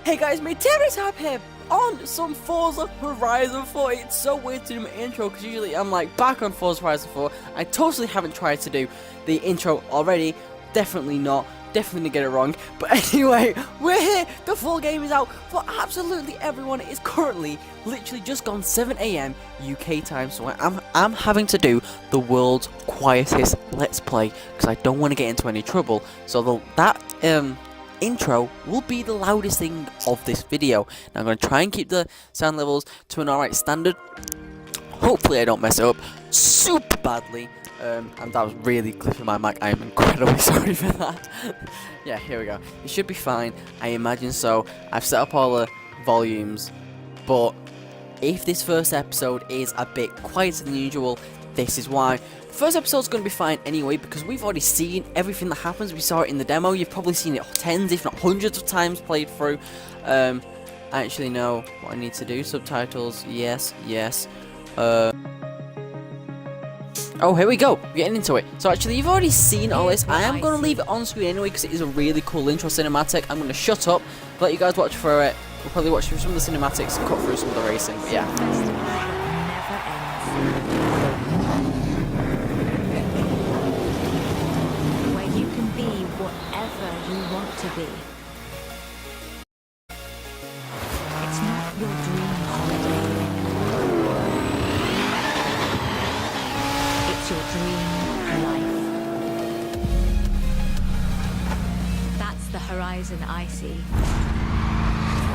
Hey guys, mate, Tab here on some Forza Horizon 4. It's so weird to do my intro because usually I'm like back on Forza Horizon 4. I totally haven't tried to do the intro already. Definitely not. Definitely get it wrong. But anyway, we're here. The full game is out for absolutely everyone. It is currently literally just gone 7 AM UK time, so I'm having to do the world's quietest let's play because I don't want to get into any trouble. So that intro will be the loudest thing of this video. Now I'm going to try and keep the sound levels to an alright standard. Hopefully I don't mess it up super badly. And that was really clipping my mic. I am incredibly sorry for that. Yeah, here we go. It should be fine. I imagine so. I've set up all the volumes, but if this first episode is a bit quieter than usual, this is why. First episode's going to be fine anyway because we've already seen everything that happens. We saw it in the demo. You've probably seen it tens, if not hundreds of times played through. I actually know what I need to do. Subtitles, yes. Oh, here we go. We're getting into it. So actually, you've already seen all this. I am going to leave it on screen anyway because it is a really cool intro cinematic. I'm going to shut up, let you guys watch through it. We'll probably watch through some of the cinematics and cut through some of the racing. But yeah. Where you can be whatever you want to be. It's not your dream holiday anymore. It's your dream life. That's the horizon I see.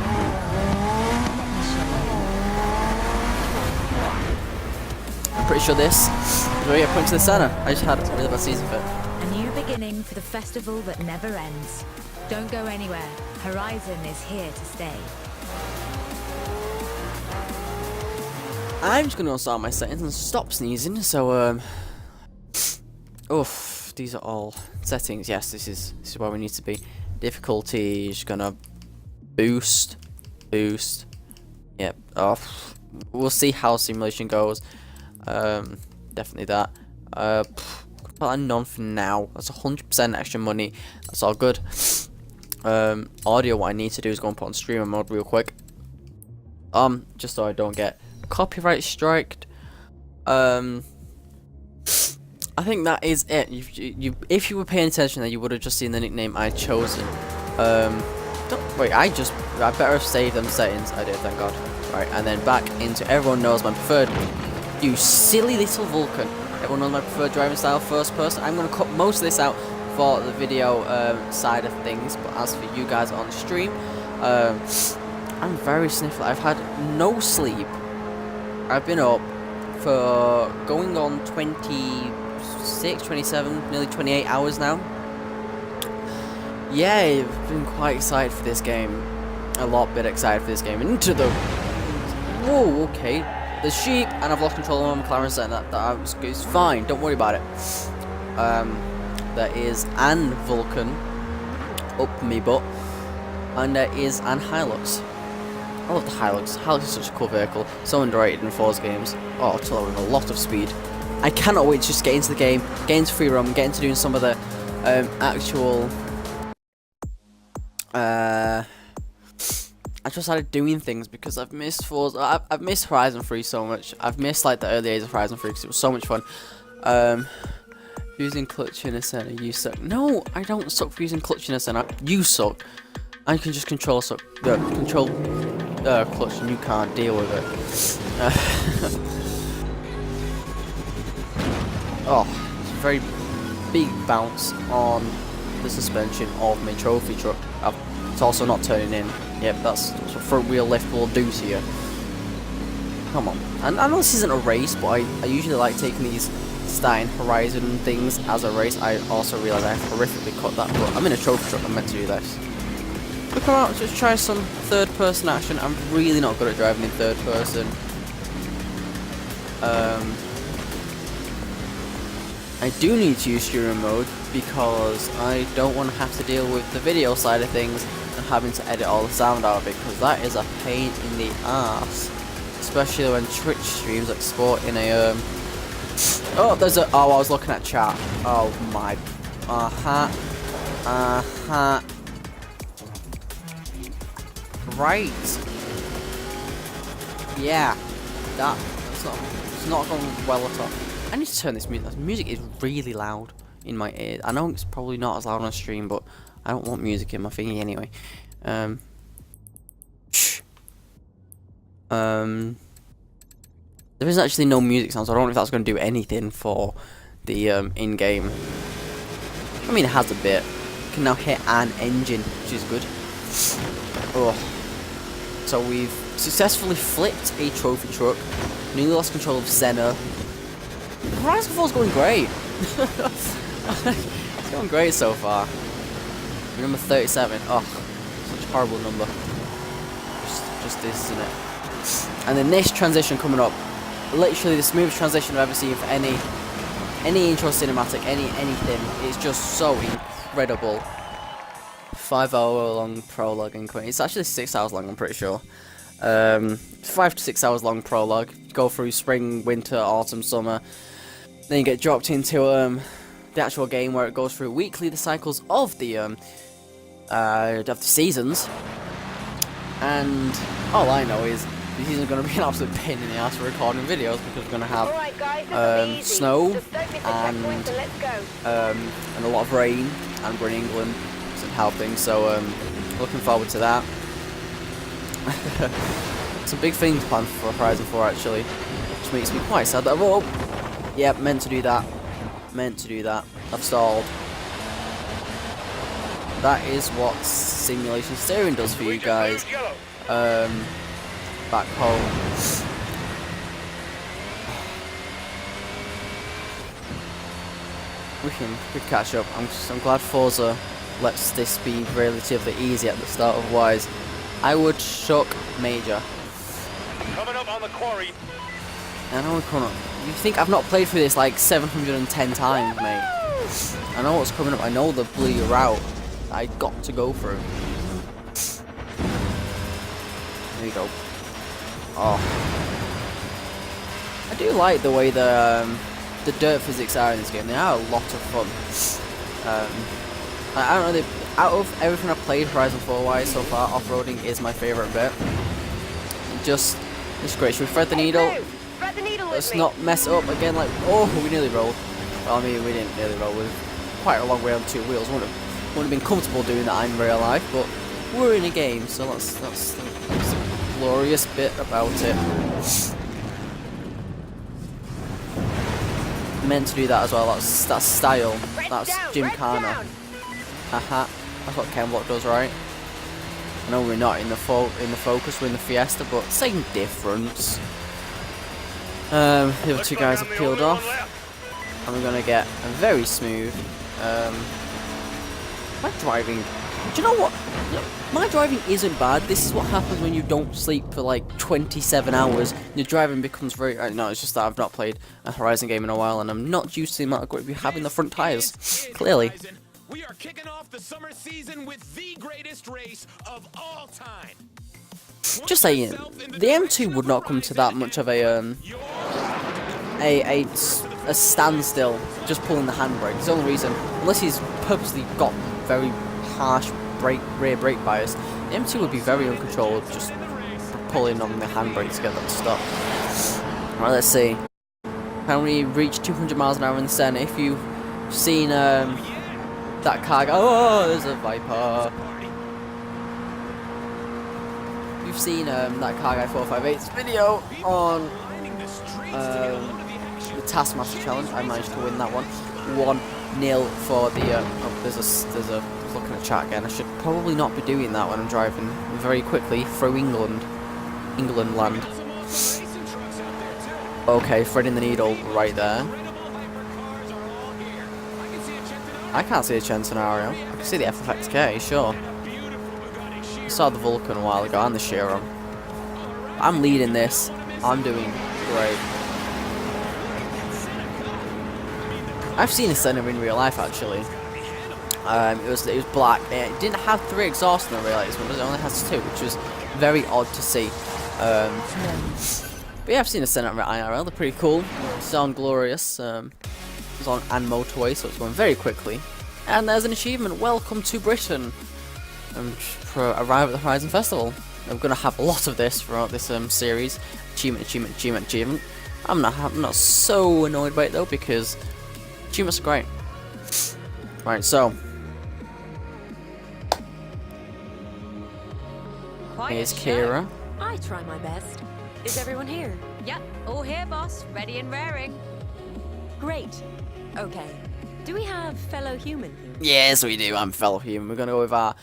Let me show you. I'm pretty sure this is where you get put into the center. I just had a really bad season for it. A new beginning for the festival that never ends. Don't go anywhere. Horizon is here to stay. I'm just going to start my settings and stop sneezing. So, oof, these are all settings. Yes, this is where we need to be. Difficulty is going to boost. Yep. Oh, we'll see how simulation goes. Definitely that. Put that none for now. That's 100% extra money. That's all good. Audio. What I need to do is go and put on streamer mode real quick. Just so I don't get copyright striked. I think that is it. If you were paying attention, then you would have just seen the nickname I'd chosen. Wait, I better have saved them settings. I did, thank God. Right, and then back into everyone knows my preferred. You silly little Vulcan. Everyone knows my preferred driving style, first person. I'm going to cut most of this out for the video side of things, but as for you guys on stream, I'm very sniffly. I've had no sleep. I've been up for going on 26, 27, nearly 28 hours now. Yeah, I've been quite excited for this game. A lot bit excited for this game. Into the... Whoa, okay. There's sheep, and I've lost control of my McLaren setting. It's fine, don't worry about it. There is an Vulcan up me butt, and there is an Hilux. I love the Hilux. Hilux is such a cool vehicle, so underrated in Forza games. Oh, it's with a lot of speed. I cannot wait to just get into the game, get into free roam, get into doing some of the actual I just started doing things because I've missed Forza. I've missed Horizon 3 so much. I've missed like the early days of Horizon 3 because it was so much fun. Using clutch in a center, you suck. No, I don't suck for using clutch in a center. You suck. I can just control clutch and you can't deal with it. Oh, it's a very big bounce on the suspension of my trophy truck. It's also not turning in. Yep, that's what front wheel lift will do to you. Come on. And I know this isn't a race, but I usually like taking these starting Horizon things as a race. I also realise I have horrifically cut that, but I'm in a trophy truck, I'm meant to do this. But come out, just try some third person action. I'm really not good at driving in third person. I do need to use streamer mode because I don't want to have to deal with the video side of things and having to edit all the sound out of it, because that is a pain in the ass, especially when Twitch streams like sporting a oh, I was looking at chat. Oh my. right. Yeah, it's not going well at all. I need to turn this music. The music is really loud in my ears. I know it's probably not as loud on stream, but I don't want music in my thingy anyway. Shh. There is actually no music sound, so I don't know if that's going to do anything for the in-game. I mean, it has a bit. You can now hit an engine, which is good. Oh. So we've successfully flipped a trophy truck. Nearly lost control of Senna. Horizon 4's going great. It's going great so far. Number 37. Oh, such a horrible number. Just this, isn't it? And then this transition coming up. Literally the smoothest transition I've ever seen for any intro cinematic, anything. It's just so incredible. 5-hour long prologue and it's actually 6 hours long, I'm pretty sure. 5 to 6 hours long prologue. Go through spring, winter, autumn, summer. Then you get dropped into the actual game where it goes through weekly the cycles of the seasons. And all I know is this is going to be an absolute pain in the ass for recording videos because we're going to have snow and a lot of rain, and we're in England, isn't helping. So looking forward to that. Some big things planned for Horizon 4 actually, which makes me quite sad that yep, meant to do that. I've stalled. That is what simulation steering does for you guys. Back home. We can catch up. I'm glad Forza lets this be relatively easy at the start. Otherwise, I would shock major. Coming up on the quarry. I know we're coming up. You think I've not played through this like 710 times, mate? I know what's coming up. I know the bloody route I got to go through. There you go. Oh, I do like the way the dirt physics are in this game. They are a lot of fun. I don't know. Out of everything I've played Horizon 4 wise so far, off-roading is my favourite bit. It's great. Should we thread the needle? Let's not mess it up again. Like, oh, we nearly rolled. Well, I mean, we didn't nearly roll. We're quite a long way on 2 wheels. Wouldn't have been comfortable doing that in real life, but we're in a game, so that's the glorious bit about it. Meant to do that as well. That's style. That's Gymkhana. Haha. That's what Ken Block does, right? I know we're not in the focus. We're in the Fiesta, but same difference. The other two guys have peeled off, and we're gonna get a very smooth. My driving. Do you know what? My driving isn't bad. This is what happens when you don't sleep for like 27 hours. Your driving becomes very... no, it's just that I've not played a Horizon game in a while, and I'm not used to the amount of grip you have in the front tyres. Clearly. We are kicking off the summer season with the greatest race of all time. Just saying, the M2 would not come to that much of a standstill just pulling the handbrake. It's the only reason, unless he's purposely got very harsh rear brake bias, the M2 would be very uncontrolled just pulling on the handbrake to get that to stop. Right, let's see. Can we reach 200 miles an hour in the Senna? If you've seen that car go, oh, there's a Viper. You've seen that Car Guy 458's video on the Taskmaster Challenge. I managed to win that one. 1-0 for the. There's a looking at chat again. I should probably not be doing that when I'm driving very quickly through England land. Okay, threading the needle right there. I can't see a Chen scenario. I can see the FFXK, sure. I saw the Vulcan a while ago and the Chiron. I'm leading this. I'm doing great. I've seen a Senna in real life actually. It was black. It didn't have 3 exhausts in the real life one, it only has 2, which was very odd to see. But yeah, I've seen a Senna IRL. They're pretty cool. Sound glorious. It's on and motorway, so it's going very quickly. And there's an achievement. Welcome to Britain. Arrive at the Horizon Festival. I'm gonna have a lot of this throughout this series. Achievement. I'm not so annoyed by it though, because achievements are great. Right, so Quite here's a Kira. I try my best. Is everyone here? Yep, all here, boss. Ready and raring. Great. Okay. Do we have fellow human here? Yes, we do. I'm fellow human. We're gonna go with our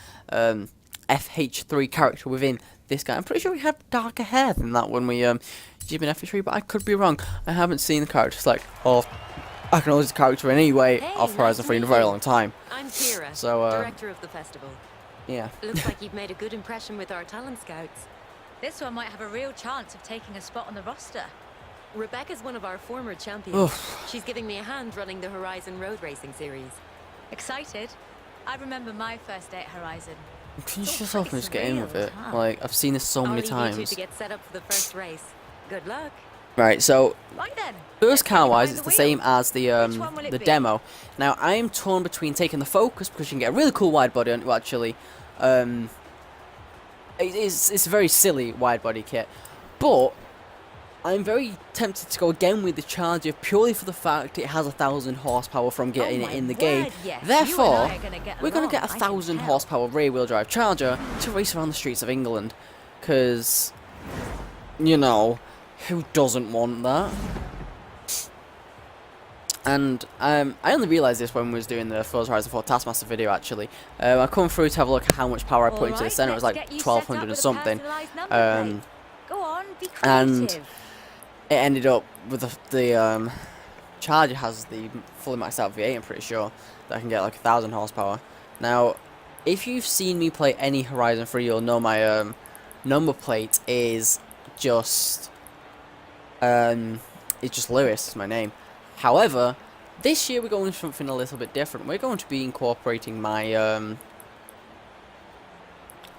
FH3 character within this guy. I'm pretty sure we have darker hair than that when we did in FH3, but I could be wrong. I haven't seen the character select or acknowledge the character in any way Hey, of Horizon nice 3 in a to very meet you. long time. I'm Kira, So, director of the festival. Yeah. Looks like you've made a good impression with our talent scouts. This one might have a real chance of taking a spot on the roster. Rebecca's one of our former champions. Oof. She's giving me a hand running the Horizon Road Racing series. Excited? I remember my first day at Horizon. Can you It's just all open and just pretty get in with surreal, it? huh? Like, I've seen this so I'll many leave you two times. to get set up for the first race. Good luck. Right, so Right then. first car wise, behind it's the the same wheel. as Which one will it the be? demo. Now I am torn between taking the Focus because you can get a really cool wide body on it. Well, actually, it's a very silly wide body kit, but I'm very tempted to go again with the Charger purely for the fact it has 1,000 horsepower from getting Oh it my in the game. word, yes. You Therefore, and I are gonna get we're going to along, get a I can 1,000 tell. horsepower rear wheel drive Charger to race around the streets of England. Because, you know, who doesn't want that? And I only realised this when we was doing the Forza Horizon 4 Taskmaster video, actually. I come through to have a look at how much power I put into the centre. It was like 1,200 and something. Go on, be and creative. it ended up with the Charger has the fully maxed out V8, I'm pretty sure, that can get like 1,000 horsepower. Now, if you've seen me play any Horizon 3, you'll know my number plate is just it's just Lewis, is my name. However, this year we're going to something a little bit different. We're going to be incorporating my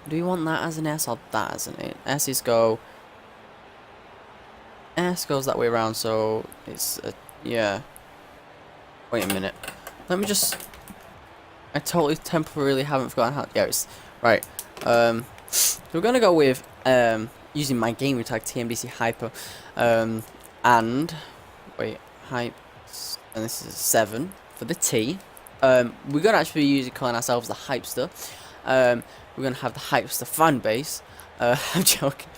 do you want that as an S or that as an A? S's go. S goes that way around, so it's yeah. Wait a minute. Let me just. I totally temporarily haven't forgotten how. Yeah, it's right. So we're gonna go with using my gamer tag TMDC Hyper, and wait hype, and this is 7 for the T. We're gonna actually be calling ourselves the Hypester. We're gonna have the Hypester fan base. I'm joking.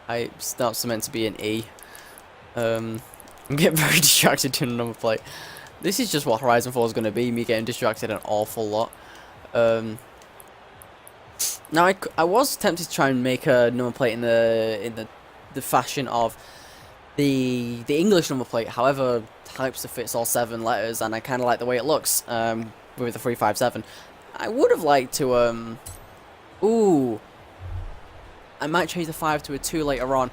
Hype's not meant to be an E. I'm getting very distracted doing a number plate. This is just what Horizon 4 is going to be, me getting distracted an awful lot. Now I was tempted to try and make a number plate in the fashion of the English number plate. However, Hypester fits all 7 letters, and I kind of like the way it looks with the 357. I would have liked to ooh. I might change the 5 to a 2 later on,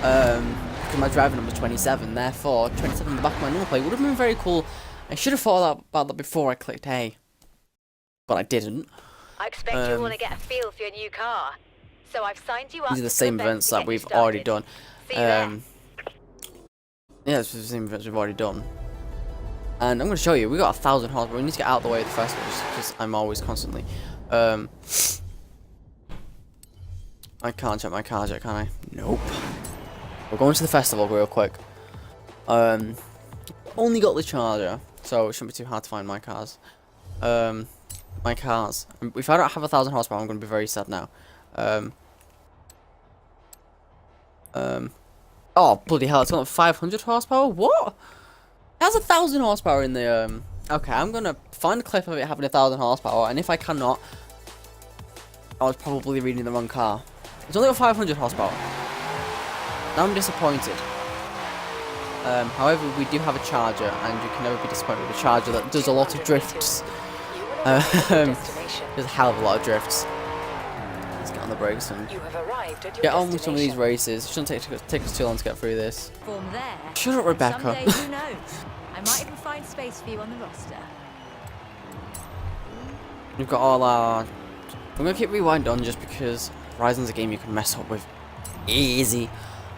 because my driver number is 27, therefore 27 on the back of my number plate would have been very cool. I should have thought about that before I clicked A, but I didn't. I expect you'll want to get a feel for your new car. So I've signed you up. These are the to same events events to that get you we've already done. started. See you there. Yeah, it's the same events we've already done. And I'm going to show you, we got 1,000 horsepower. We need to get out of the way of the festival, because I'm always constantly. I can't check my cars yet, can I? Nope. We're going to the festival real quick. Only got the Charger, so it shouldn't be too hard to find my cars. My cars. If I don't have 1,000 horsepower, I'm going to be very sad now. Oh, bloody hell, it's got 500 horsepower? What? It has 1,000 horsepower in the, Okay, I'm going to find a clip of it having 1,000 horsepower, and if I cannot, I was probably reading the wrong car. It's only got 500 horsepower. Now I'm disappointed. However, we do have a Charger, and you can never be disappointed with a Charger that does a lot of drifts. There's a hell of a lot of drifts. Let's get on the brakes and You have arrived at your get on with some of these destination. races. It shouldn't take us too long to get through this. Form there. Shut up, Rebecca. Someday, who knows? I might even find space for you on the roster. We've got all our... I'm going to keep Rewind on just because Horizon's a game you can mess up with easy.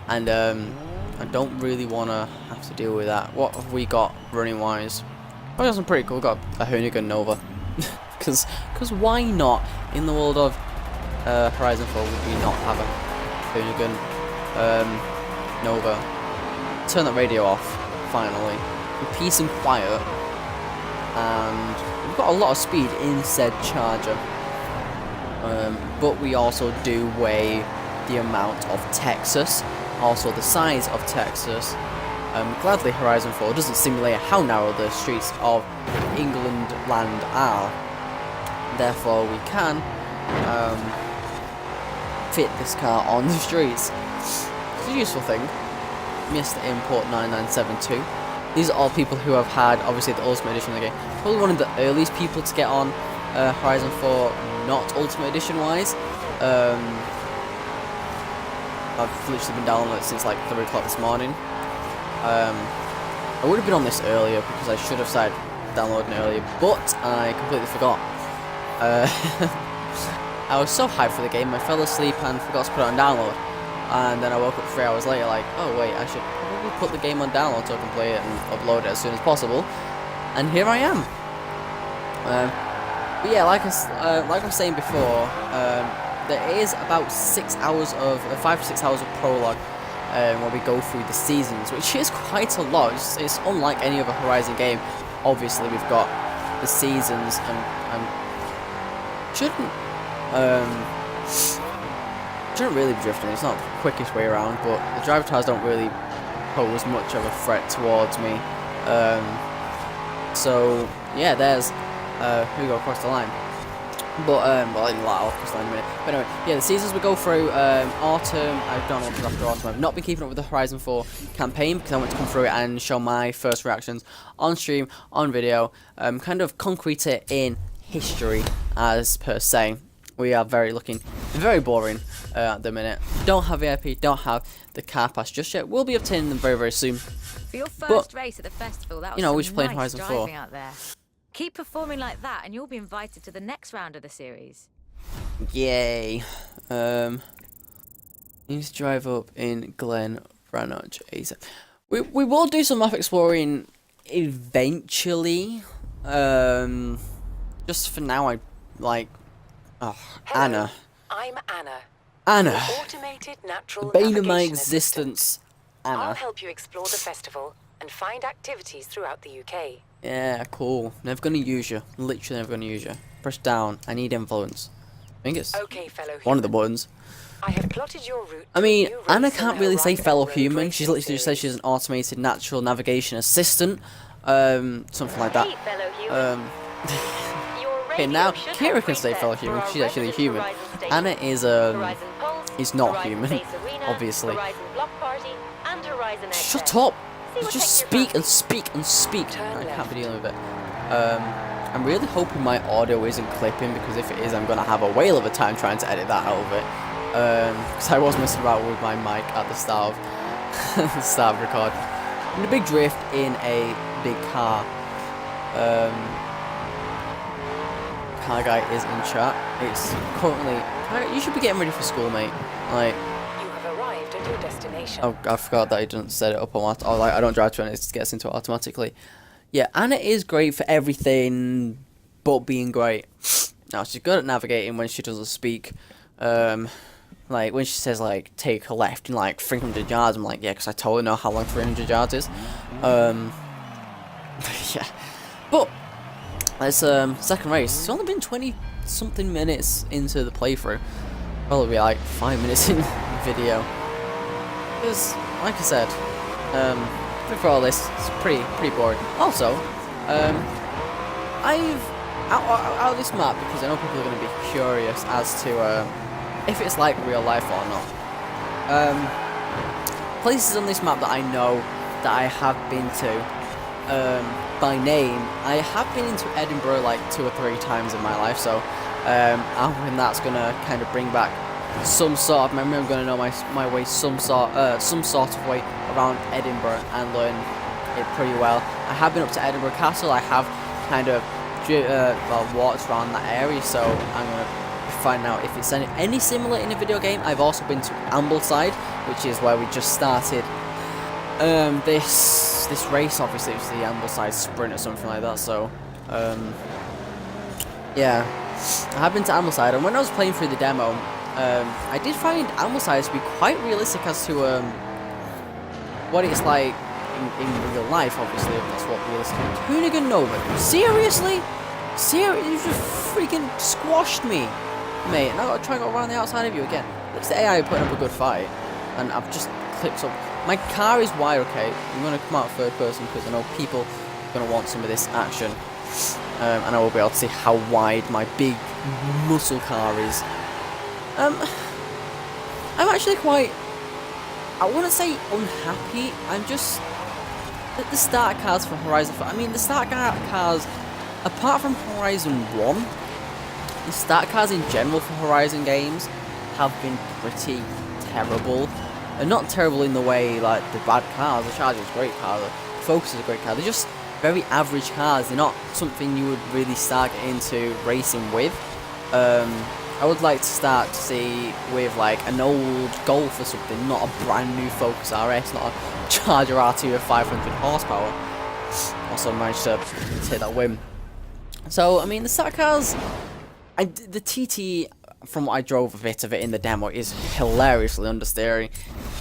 And I don't really want to have to deal with that. What have we got running wise? Oh, got some pretty cool. We've got a Hoonigan Nova. Because why not in the world of Horizon 4 would we not have a Hoonigan Nova. Turn that radio off, finally. In peace and quiet. And we've got a lot of speed in said charger. But we also do weigh the amount of Texas, also the size of Texas. Gladly Horizon 4 doesn't simulate how narrow the streets of England land are. Therefore we can fit this car on the streets. It's a useful thing. Mr. Import 9972. These are all people who have had, obviously, the Ultimate Edition of the game. Probably one of the earliest people to get on Horizon 4, not Ultimate Edition wise. I've literally been downloading it since like 3 o'clock this morning. I would have been on this earlier because I should have started downloading it earlier, but I completely forgot. I was so hyped for the game, I fell asleep and forgot to put it on download. And then I woke up 3 hours later like, oh wait, I should probably put the game on download so I can play it and upload it as soon as possible. And here I am. But yeah, like I was saying before, there is about 6 hours of 5 to 6 hours of prologue where we go through the seasons, which is quite a lot. It's unlike any other Horizon game. Obviously, we've got the seasons and shouldn't really be drifting. It's not the quickest way around, but the driver tires don't really pose much of a threat towards me. So yeah, there's we go across the line. But well, I'll cross the line in a minute. But anyway, yeah, the seasons we go through. Autumn. I've done what after autumn. I've not been keeping up with the Horizon 4 campaign because I want to come through it and show my first reactions on stream, on video. Kind of concrete it in history as per se. We are looking very boring at the minute. Don't have VIP, don't have the car pass just yet. We'll be obtaining them very, very soon. For your first race at the festival, that was we should play nice Horizon 4. driving out there. Keep performing like that, and you'll be invited to the next round of the series. Yay! Need to drive up in Glen Rannoch ASAP. We will do some map exploring eventually. Just for now, I like. Oh, Hello, Anna. I'm Anna. Anna. Your automated natural Bane of my navigation existence. assistant. I'll Anna. help you explore the festival and find activities throughout the UK. Yeah, cool. Never gonna use you. Literally never gonna use you. Press down. I need influence. I think it's Okay, fellow one of the human. buttons. I have plotted your route. I mean, to a new Anna race can't on really say Horizon fellow Road human. Racing She's literally just said Series. she's an automated natural navigation assistant. Something like that. Hey, fellow human. Your Okay, radio now should Kira have can say presets fellow for human. our She's actually resident human. Horizon stations. Anna is Horizon Pulse, is not Horizon human, Space Arena, obviously. Horizon Block Party, and Horizon Shut XS. up! See what Just takes your speak fancy. and speak and speak. Turn I can't left. be dealing with it. I'm really hoping my audio isn't clipping because if it is, I'm gonna have a whale of a time trying to edit that out of it. Because I was messing about with my mic at the start of the start of record. In a big drift in a big car. Car guy is in chat. It's currently. You should be getting ready for school, mate. Like. You have arrived at your destination. Oh, I forgot that I didn't set it up on or like I don't drive to it, it gets into it automatically. Yeah, Anna is great for everything but being great. Now she's good at navigating when she doesn't speak. Like when she says like take a left in like 300 yards, I'm like, yeah, because I totally know how long 300 yards is. Yeah. But it's second race. It's only been 20 something minutes into the playthrough. Probably like 5 minutes in video. Because, like I said, for all this, it's pretty boring. Also, I've out of this map because I know people are going to be curious as to if it's like real life or not. Places on this map that I know that I have been to by name. I have been into Edinburgh like 2 or 3 times in my life, so I'm hoping that's going to kind of bring back some sort of memory. I'm going to know my way some sort of way around Edinburgh and learn it pretty well. I have been up to Edinburgh Castle. I have kind of walked around that area, so I'm going to find out if it's any similar in a video game. I've also been to Ambleside, which is where we just started this race. Obviously, it was the Ambleside Sprint or something like that. So yeah. I have been to Ambleside, and when I was playing through the demo, I did find Ambleside to be quite realistic as to what it's like in real life. Obviously, if that's what realistic is. Hoonigan Nova. Seriously? Seriously? You just freaking squashed me, mate. And I gotta try and go around the outside of you again. Looks the AI putting up a good fight, and I've just clipped up. My car is wide, okay. I'm gonna come out third person because I know people are gonna want some of this action, and I will be able to see how wide my big muscle car is. I'm actually quite, I wouldn't say unhappy. I'm just the start cars for Horizon 4. I mean, the start cars, apart from Horizon 1, the start cars in general for Horizon games have been pretty terrible. And not terrible in the way like the bad cars. The Charger is a great car. The Focus is a great car. They're just very average cars. They're not something you would really start getting into racing with. I would like to start to see with like an old Golf or something, not a brand new Focus RS, not a Charger R2 with 500 horsepower. Also managed to take that win. So I mean, the start cars, the TT, from what I drove a bit of it in the demo, is hilariously understeering.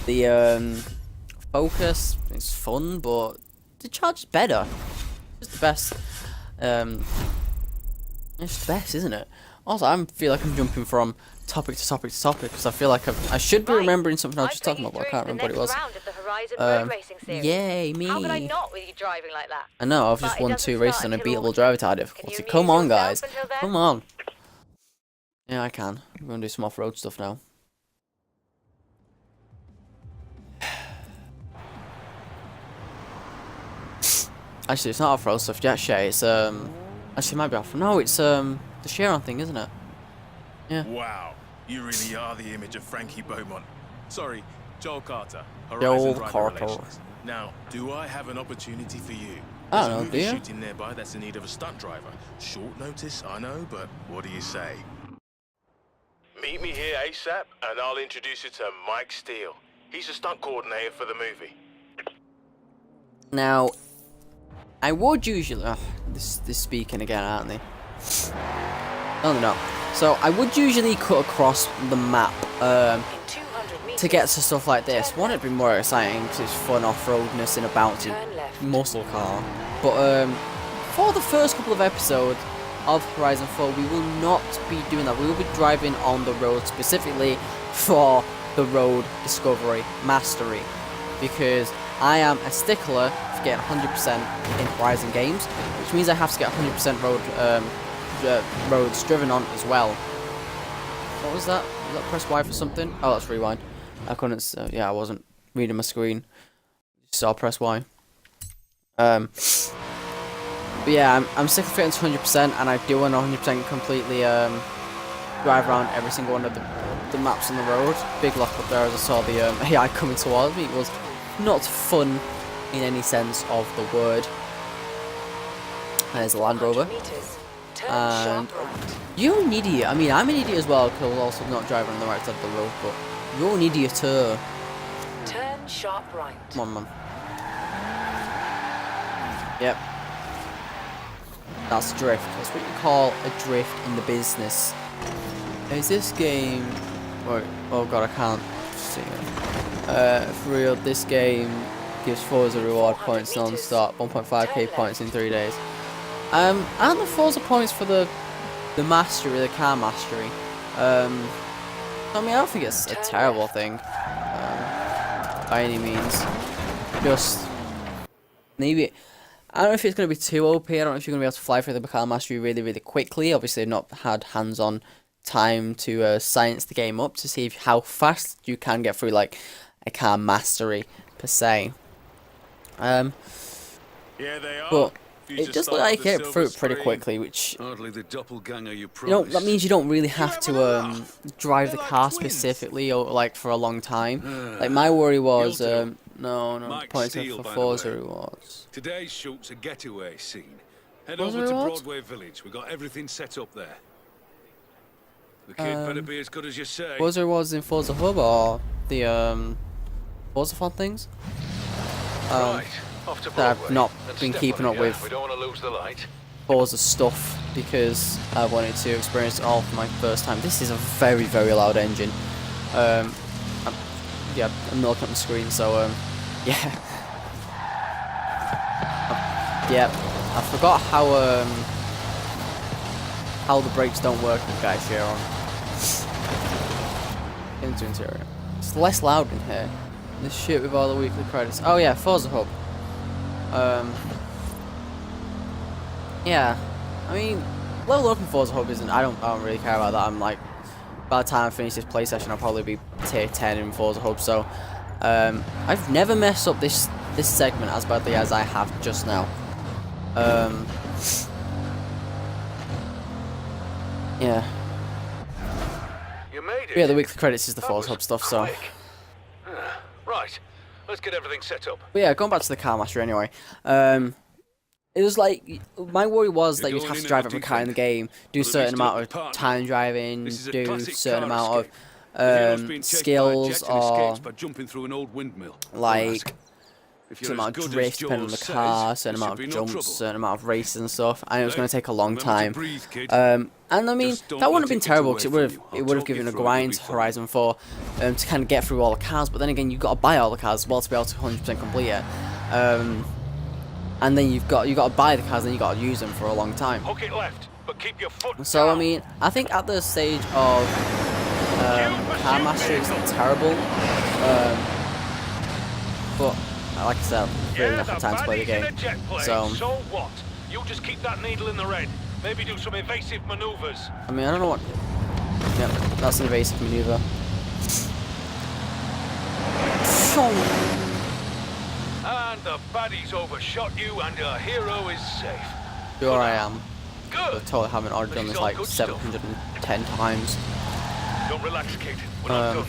The Focus is fun, but the Charger's better. It's the best. It's the best, isn't it? Also, I feel like I'm jumping from topic to topic to topic because I feel like I should be remembering something I was just talking about, but I can't remember what it was. Yay, me! How could I not with you driving like that? I know, I've just won 2 races on a beatable driver tire difficulty. Come on, guys. Come on. Yeah, I can. I'm going to do some off-road stuff now. Actually, it's not off-road stuff yet, Shay. It's, actually, it might be off. No, it's, the Sharon thing, isn't it? Yeah. Wow, you really are the image of Frankie Beaumont. Sorry, Joel Carter. Joel Horizon Rider Carter. Relations. Now, do I have an opportunity for you? I There's don't a know, movie do you? shooting nearby that's in need of a stunt driver. Short notice, I know, but what do you say? Meet me here ASAP, and I'll introduce you to Mike Steele. He's a stunt coordinator for the movie. Now, I would usually... Oh, this speaking again, aren't they? No, they're not. So, I would usually cut across the map to get to stuff like this. One, it'd be more exciting because it's fun off-roadness in a bouncy muscle car. But for the first couple of episodes of Horizon 4, we will not be doing that. We will be driving on the road specifically for the road discovery mastery, because I am a stickler for getting 100% in Horizon games, which means I have to get 100% roads driven on as well. What was that? Was that press Y for something? Oh, that's rewind. I couldn't. Yeah, I wasn't reading my screen. Just saw press Y. But yeah, I'm sick of getting to 100%, and I do want to 100% completely drive around every single one of the maps on the road. Big lock up there as I saw the AI coming towards me. It was not fun in any sense of the word. There's a Land Rover. And you're an idiot. I mean, I'm an idiot as well, because I was also not driving on the right side of the road, but you're an idiot too. Turn sharp right. Come on, man. Yep. That's drift. That's what you call a drift in the business. Is this game... Oh god, I can't see it. For real, this game gives Forza reward points non-stop. 1.5k points in 3 days. Aren't the Forza points for the mastery, the car mastery? I mean, I don't think it's a terrible thing. By any means. Just... maybe... I don't know if it's going to be too OP. I don't know if you're going to be able to fly through the car mastery really, really quickly. Obviously, I've not had hands-on time to science the game up to see how fast you can get through, like, a car mastery, per se. Yeah, they are. But it does look like you get through it pretty quickly, which... Hardly the doppelganger you you know, promised. that means you don't really have to drive the car specifically, or, like, for a long time. Like, my worry was... no, Mike points Steele, for by the Forza way. rewards. Today's shoot's a getaway scene. Head Forza over to rewards? Broadway Village. We got everything set up there. The kid better be as good as you say. Forza rewards in Forza Hub, or the Forza Fun things? Right, off to That I've Broadway. not Let's been step keeping on up it, yeah? with We don't want to lose the light. Forza stuff, because I wanted to experience it all for my first time. This is a very, very loud engine. Yeah, I'm not looking at the screen, so yeah. Yeah, I forgot how the brakes don't work with guys here on. Into interior. It's less loud in here. This shit with all the weekly credits. Oh yeah, Forza Hub. Yeah, I mean, level up in Forza Hub isn't. I don't really care about that. I'm like, by the time I finish this play session, I'll probably be tier 10 in Forza Hub. So, I've never messed up this segment as badly as I have just now. Yeah. You made it. Yeah, the weekly credits is the Forza Hub stuff. So. Right. Let's get everything set up. But yeah, going back to the Car Master anyway. It was like, my worry was that you'd have to drive every car in the game, do a certain amount of time driving, do a certain amount of skills, or like certain amount of drift depending on the car, certain amount of jumps, certain amount of races and stuff, and it was going to take a long time. And I mean, that wouldn't have been terrible because it would have given a grind to Horizon 4 to kind of get through all the cars. But then again, you've got to buy all the cars as well to be able to 100% complete it. And then you've got to buy the cars, then you got to use them for a long time. Hook it left, but keep your foot So down. I mean, I think at the stage of Car Master, it's not terrible. But like I said, I've really not had time to play the game. So what? You just keep that needle in the red. Maybe do some evasive maneuvers. I mean, I don't know what. Yep, that's an evasive maneuver. And the baddies overshot you, and your hero is safe. Sure, I am. I Good. totally haven't already done this like 710 times. Don't relax, kid. We're not done.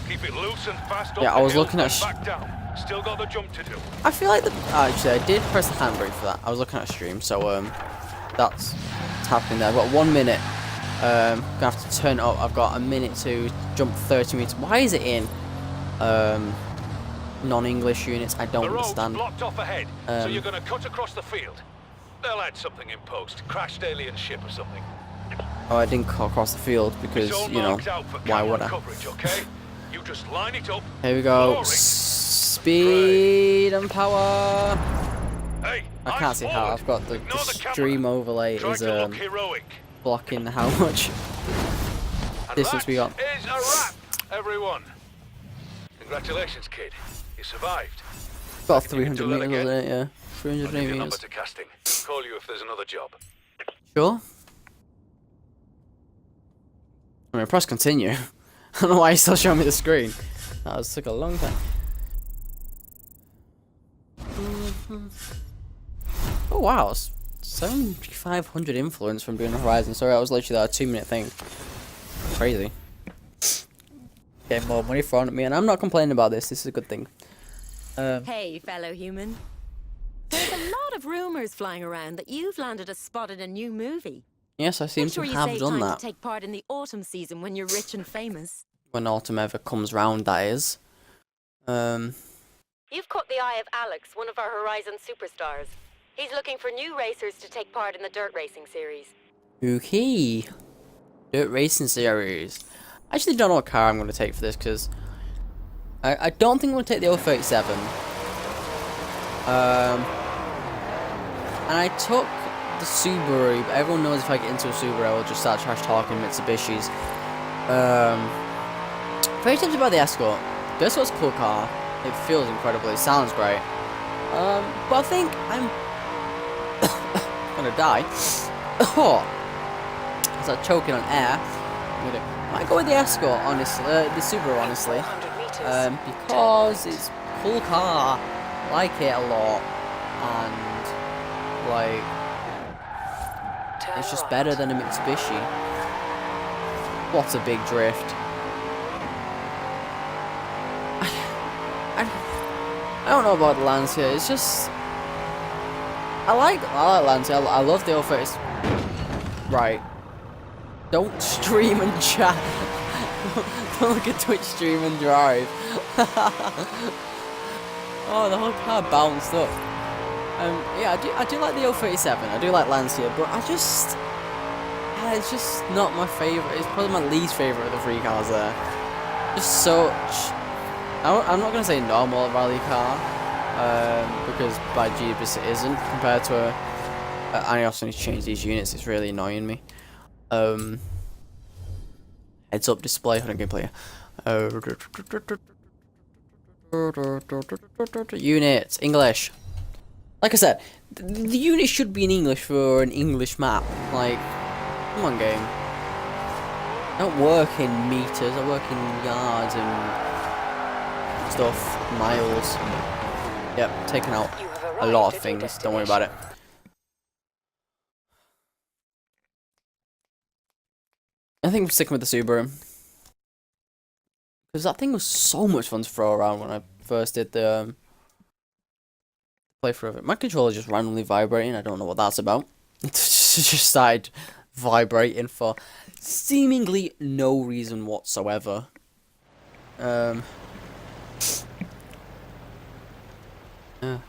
Keep it loose and fast. Yeah, up I the was hill looking at and back down. Still got the jump to do. I feel like actually I did press the handbrake for that. I was looking at a stream, so that's happening there. I've got 1 minute. Gonna have to turn it up. I've got a minute to jump 30 meters. Why is it in non-English units? I don't The road's understand. blocked off ahead, so you're gonna cut across the field. They'll add something in post. Crashed alien ship or something. Oh, I didn't cut across the field because, It's all you know, marked out for why would camera I? coverage, okay? You just line it up. Here we go. Glory. Speed and power. Hey, I can't eyes see how. forward. I've got the Ignore the camera. stream overlay Try is to look heroic. blocking how much And distance we got. that is a wrap, everyone. Congratulations, kid. You survived. About Reckon you can 300 do that meters, again? wasn't it? Yeah, I'll 300 give your number meters. to casting. Call you if there's another job. Sure. I mean, press continue. I don't know why he's still showing me the screen. That took a long time. Oh wow, it's 7,500 influence from doing Horizon. Sorry, that was literally that 2-minute thing. Crazy. Getting more money thrown at me, and I'm not complaining about this. This is a good thing. Hey, fellow human. There's a lot of rumors flying around that you've landed a spot in a new movie. Yes, I seem Make sure to you have save done time that. to take part in the autumn season when you're rich and famous. When autumn ever comes round, that is. You've caught the eye of Alex, one of our Horizon superstars. He's looking for new racers to take part in the dirt racing series. Okay. Dirt racing series. I actually don't know what car I'm going to take for this because I don't think I'm going to take the 037. And I took the Subaru, but everyone knows if I get into a Subaru, I will just start trash talking Mitsubishis. Very tempted by the Escort. The Escort's a cool car. It feels incredible. It sounds great. But I think I'm gonna die. Oh, as I'm choking on air. I might go with the Escort, honestly. The Subaru, honestly. 400 meters. Because it's a cool car. I like it a lot, and like Turn it's just right. better than a Mitsubishi. What a big drift. I don't know about the Lancia. It's just I like Lancia. I love the Office. Right. Don't stream and chat. Don't look at Twitch stream and drive. Oh, the whole car bounced up. Yeah, I do like the 037. I do like Lancia, but I it's just not my favourite. It's probably my least favourite of the 3 cars there. Just such... I'm not going to say normal rally car, because by Jeebus it isn't, compared to a... I also need to change these units, it's really annoying me. Heads up display, hold on, gameplay. Units, English. Like I said, the unit should be in English for an English map. Like, come on, game. I don't work in meters, I work in yards and stuff, miles. Yep, taking out a lot of things, don't worry about it. I think I'm sticking with the Subaru. Because that thing was so much fun to throw around when I first did the playthrough of it. My controller just randomly vibrating, I don't know what that's about. It just started vibrating for seemingly no reason whatsoever. Yeah. And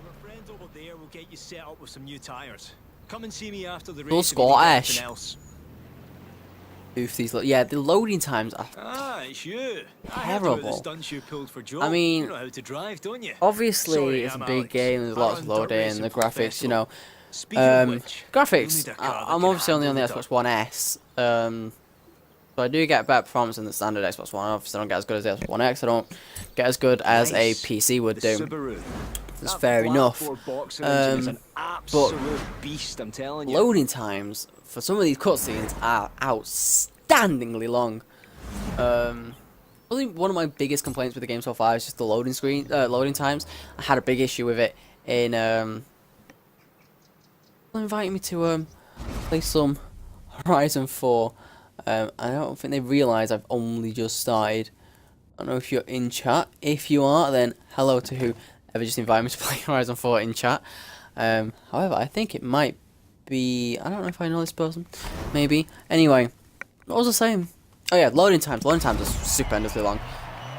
my friend over there will get you set up with some new tires. Come and see me after the race. Scottish. Oof, these yeah, the loading times are it's you. terrible. I mean, you know how to drive, don't you? Obviously, Sorry, it's a I'm big Alex. game. There's lots of loading. The graphics, you know. Speaking of which, Graphics. you'll need a car that I'm can obviously only on the handle Xbox One S. So I do get better performance than the standard Xbox One. Obviously, I don't get as good as the Xbox One X. I don't get as good as a PC would do. It's fair enough. But beast, I'm telling you. loading times for some of these cutscenes are outstandingly long. Probably one of my biggest complaints with the game so far is just the loading times. I had a big issue with it in inviting me to play some Horizon 4. I don't think they realise I've only just started. I don't know if you're in chat. If you are, then hello to whoever just invited me to play Horizon 4 in chat. However, I think it might be... I don't know if I know this person. Maybe. Anyway, what was I saying? Oh yeah, loading times. Loading times are stupendously long.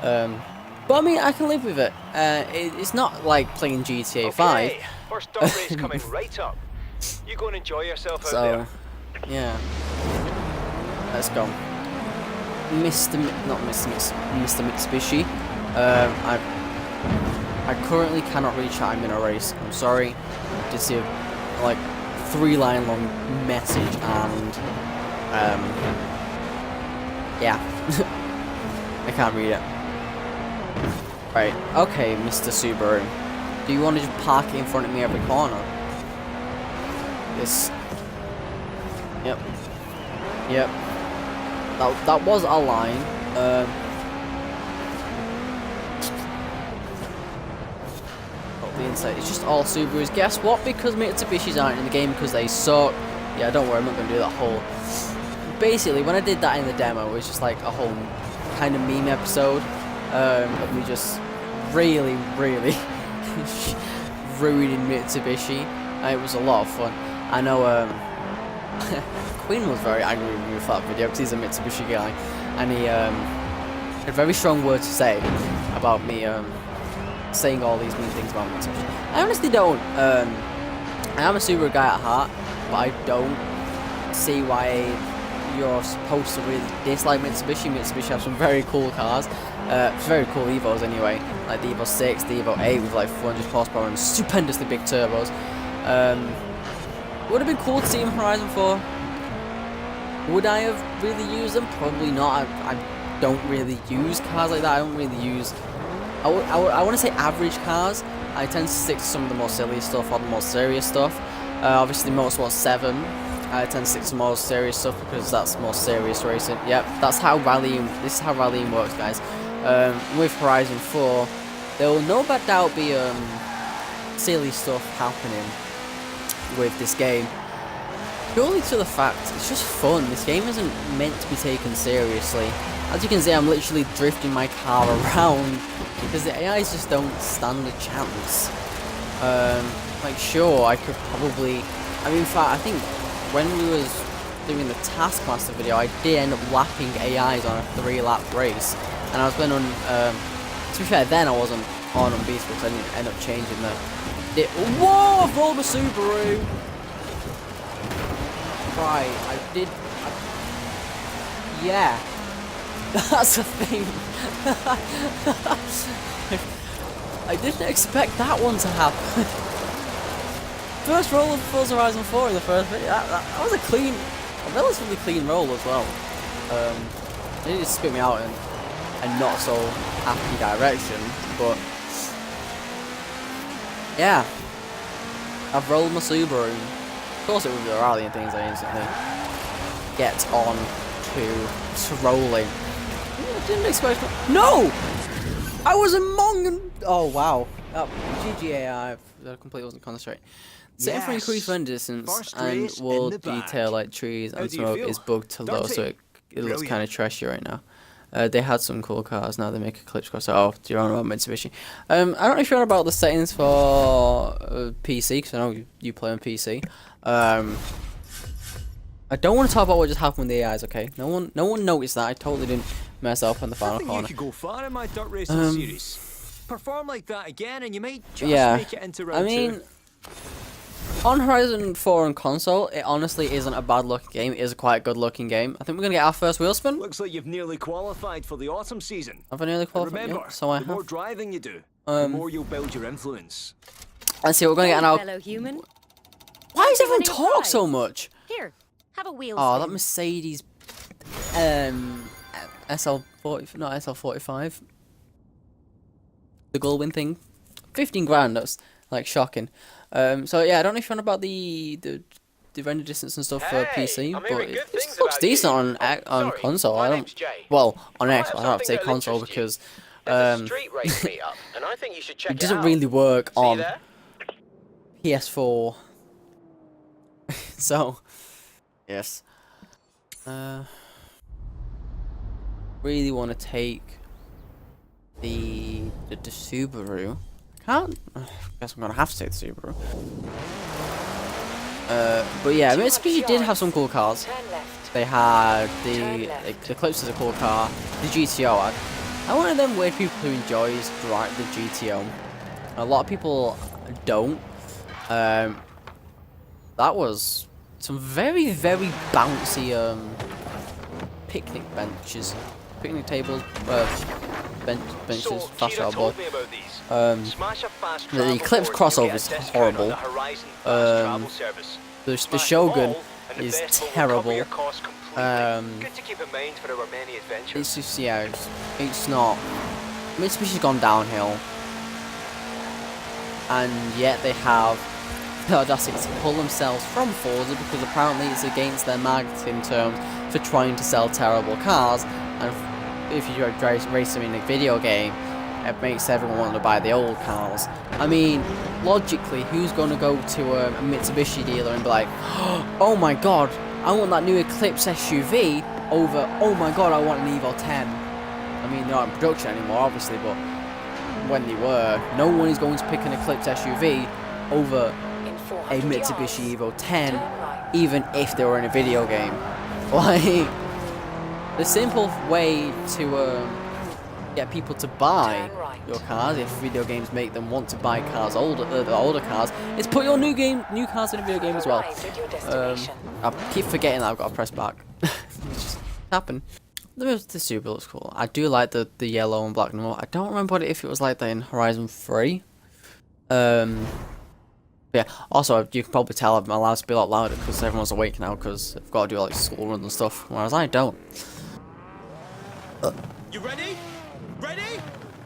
But I mean, I can live with it. It's not like playing GTA 5. First dirt race coming right up. You go and enjoy yourself out there. Yeah. Let's go. Mr. Mitsubishi. I currently cannot reach out. I'm in a race. I'm sorry. I did see a, like, 3-line long message and yeah. I can't read it. Right. Okay, Mr. Subaru. Do you want to just park it in front of me every corner? This. Yep. Yep. That was a line. The inside. It's just all Subarus. Guess what? Because Mitsubishis aren't in the game because they suck. Yeah, don't worry. I'm not going to do that whole... Basically, when I did that in the demo, it was just like a whole kind of meme episode of me just really ruining Mitsubishi. It was a lot of fun. I know Quinn was very angry with me for that video because he's a Mitsubishi guy, and he had a very strong words to say about me saying all these mean things about Mitsubishi. I honestly don't. I am a Subaru guy at heart, but I don't see why you're supposed to really dislike Mitsubishi. Mitsubishi have some very cool cars, very cool Evos anyway, like the Evo 6, the Evo 8 with like 400 horsepower and stupendously big turbos. Would have been cool to see in Horizon 4. Would I have really used them? Probably not. I don't really use cars like that. I don't really use... I want to say average cars. I tend to stick to some of the more silly stuff or the more serious stuff. Obviously Motorsport 7, I tend to stick to more serious stuff because that's more serious racing. Yep, that's how rallying, this is how rallying works, guys. With Horizon 4, there will no doubt be silly stuff happening with this game. Purely to the fact, it's just fun. This game isn't meant to be taken seriously. As you can see, I'm literally drifting my car around because the AIs just don't stand a chance. Like, sure, I could probably... I mean, in fact, I think when we was doing the Taskmaster video, I did end up lapping AIs on a 3-lap race. And I was going on... to be fair, then I wasn't on Beast because I didn't end up changing the... Whoa! I've rolled a Subaru! right. Yeah. That's the thing. I didn't expect that one to happen. First roll of Forza Horizon 4 in the first video. That was a relatively clean roll as well. It just spit me out in a not so happy direction, but yeah, I've rolled my Subaru. Of course, it was the rally and things I instantly get on to rolling. I didn't expect. No, I was among. Oh wow, GGAI. I completely wasn't concentrating. Setting for increased render distance and world detail like trees and smoke is bugged to low, so it looks kind of trashy right now. They had some cool cars, now they make Eclipse cars. Oh, do you know about Mitsubishi? I don't know if you know about the settings for PC, because I know you play on PC. I don't want to talk about what just happened with the AIs, okay? No one noticed that. I totally didn't mess up on the final corner. You could go far in my dirt racing series. Perform like that again, and you might just make it into round 2. On Horizon 4 on console, it honestly isn't a bad looking game. It is a quite good looking game. I think we're gonna get our first wheel spin. Looks like you've nearly qualified for the autumn season. Have I nearly qualified? Remember, yeah, so I the have. more driving you do, the more you'll build your influence. Let's see, we're gonna get an out. Fellow human. Why does everyone Winning a talk prize. so much? Here, have a wheel Oh, spin. that Mercedes, SL40, not SL45. The Gullwing thing, 15 grand. That's like shocking. So yeah, I don't know if you're on about the render distance and stuff for PC, but it looks decent on console. I don't. Well, on Xbox, I don't have to say console because it doesn't really work on PS4. So yes, really want to take the Subaru. Can't. I guess I'm gonna have to take the Subaru. But yeah, Mitsubishi did have some cool cars. They had the Eclipse is a cool car. The GTO. I'm one of them weird people who enjoys the GTO. A lot of people don't. That was some very bouncy picnic benches, picnic tables, benches, fast travel board. The Eclipse crossover is horrible. The Shogun is terrible. It's just, yeah, it's not. Mitsubishi's gone downhill, and yet they have the audacity to pull themselves from Forza because apparently it's against their marketing terms for trying to sell terrible cars. And if you race them in a video game, it makes everyone want to buy the old cars. I mean, logically, who's going to go to a Mitsubishi dealer and be like, oh my god, I want that new Eclipse SUV over, oh my god, I want an Evo 10. I mean, they're not in production anymore, obviously, but when they were, no one is going to pick an Eclipse SUV over a Mitsubishi Evo 10, even if they were in a video game. Like, the simple way to get people to buy your cars, if video games make them want to buy cars, the older cars, is put your new cars in a video game as well. I keep forgetting that I've got to press back. It just happened. The Subaru looks cool. I do like the yellow and black number. I don't remember if it was like that in Horizon 3. Yeah, also, you can probably tell I'm allowed to be a lot louder because everyone's awake now because I've got to do like school runs and stuff, whereas I don't. You ready? Ready?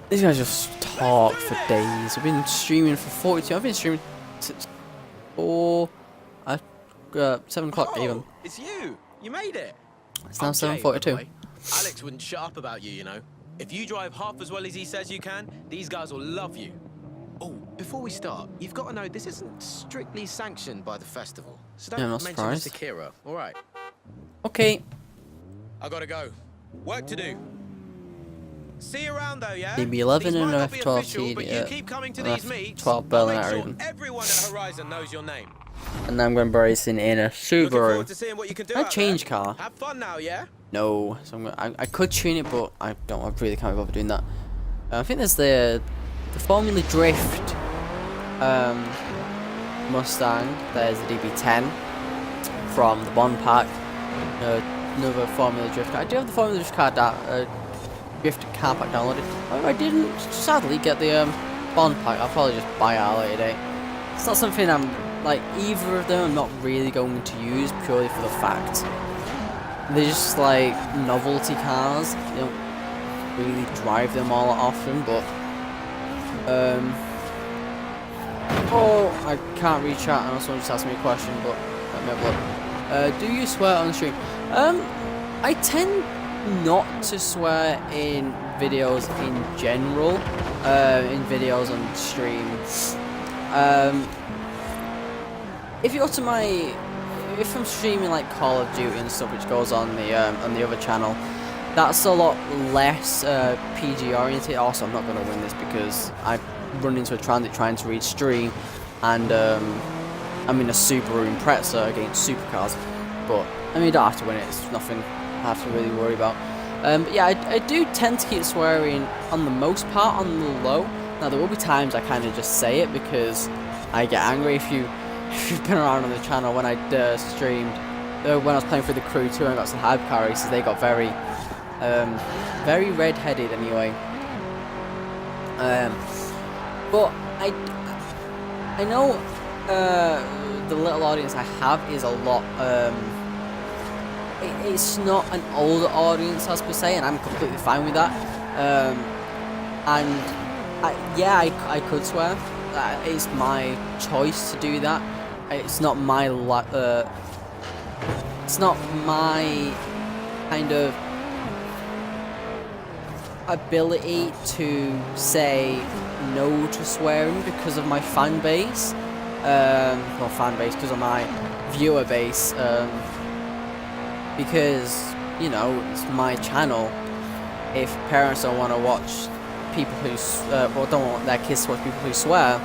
These guys just talk for days. I've been streaming for 42. I've been streaming for 7 o'clock even. It's you. You made it. It's now 7:42. Alex wouldn't shut up about you, you know. If you drive half as well as he says you can, these guys will love you. Oh, before we start, you've got to know this isn't strictly sanctioned by the festival. So don't mention surprised. Mr. Kira, alright? Okay. I gotta go. Work to do. See you around though, yeah? DB11 These and might not be F12 official, but you keep coming to these meets. F12 Berlin I'll make sure even. everyone at Horizon knows your name. And I'm going to be racing in a Looking forward to Subaru. seeing what you can do Can I out change there. car? Have fun now, yeah? No. So I could tune it, but I really can't be bothered doing that. I think there's the Formula Drift Mustang. There's the DB10. from the Bond Pack, another Formula Drift car. I do have the Formula Drift car Drift car pack downloaded. However, I didn't sadly get the Bond Pack. I'll probably just buy it at a later date. It's not something I'm like, either of them I'm not really going to use purely for the fact they're just like novelty cars. You don't really drive them all that often, but oh, I can't read chat and someone just asked me a question, but let me have a look. Do you swear on the stream? I tend not to swear in videos in general, in videos on stream. If you go to my, if I'm streaming like Call of Duty and stuff, which goes on the other channel, that's a lot less PG oriented. Also, I'm not going to win this because I run into a transit trying to read stream, and I'm in a Subaru Impreza against supercars. But I mean, you don't have to win it. It's nothing I have to really worry about. But yeah, I do tend to keep swearing on the most part on the low. Now there will be times I kind of just say it because I get angry. If you've been around on the channel when I streamed, when I was playing for the Crew 2 and I got some hypercar races, they got very red-headed anyway. But I know the little audience I have is a lot. It's not an older audience as per se, and I'm completely fine with that. And yeah, I could swear. It's my choice to do that. It's not my it's not my kind of ability to say no to swearing because of my fan base. Well, fan base because of my viewer base. Because, you know, it's my channel. If parents don't want to watch people who, or don't want their kids to watch people who swear,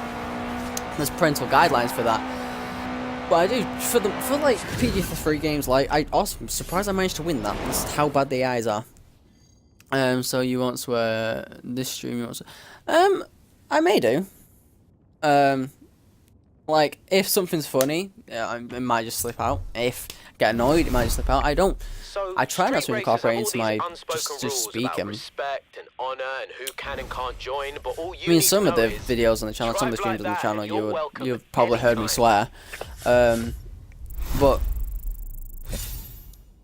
there's parental guidelines for that. But I do, for like PG-13 games, like, I'm surprised I managed to win that. That's how bad the eyes are. So you won't swear this stream, you won't swear. I may do. Like, if something's funny, it might just slip out. If I get annoyed, it might just slip out. I try not to incorporate into my just speaking. Respect and honor and who can and can't join, but all you I mean, some of the videos on the channel, some of the streams on the channel, you've probably heard me swear. But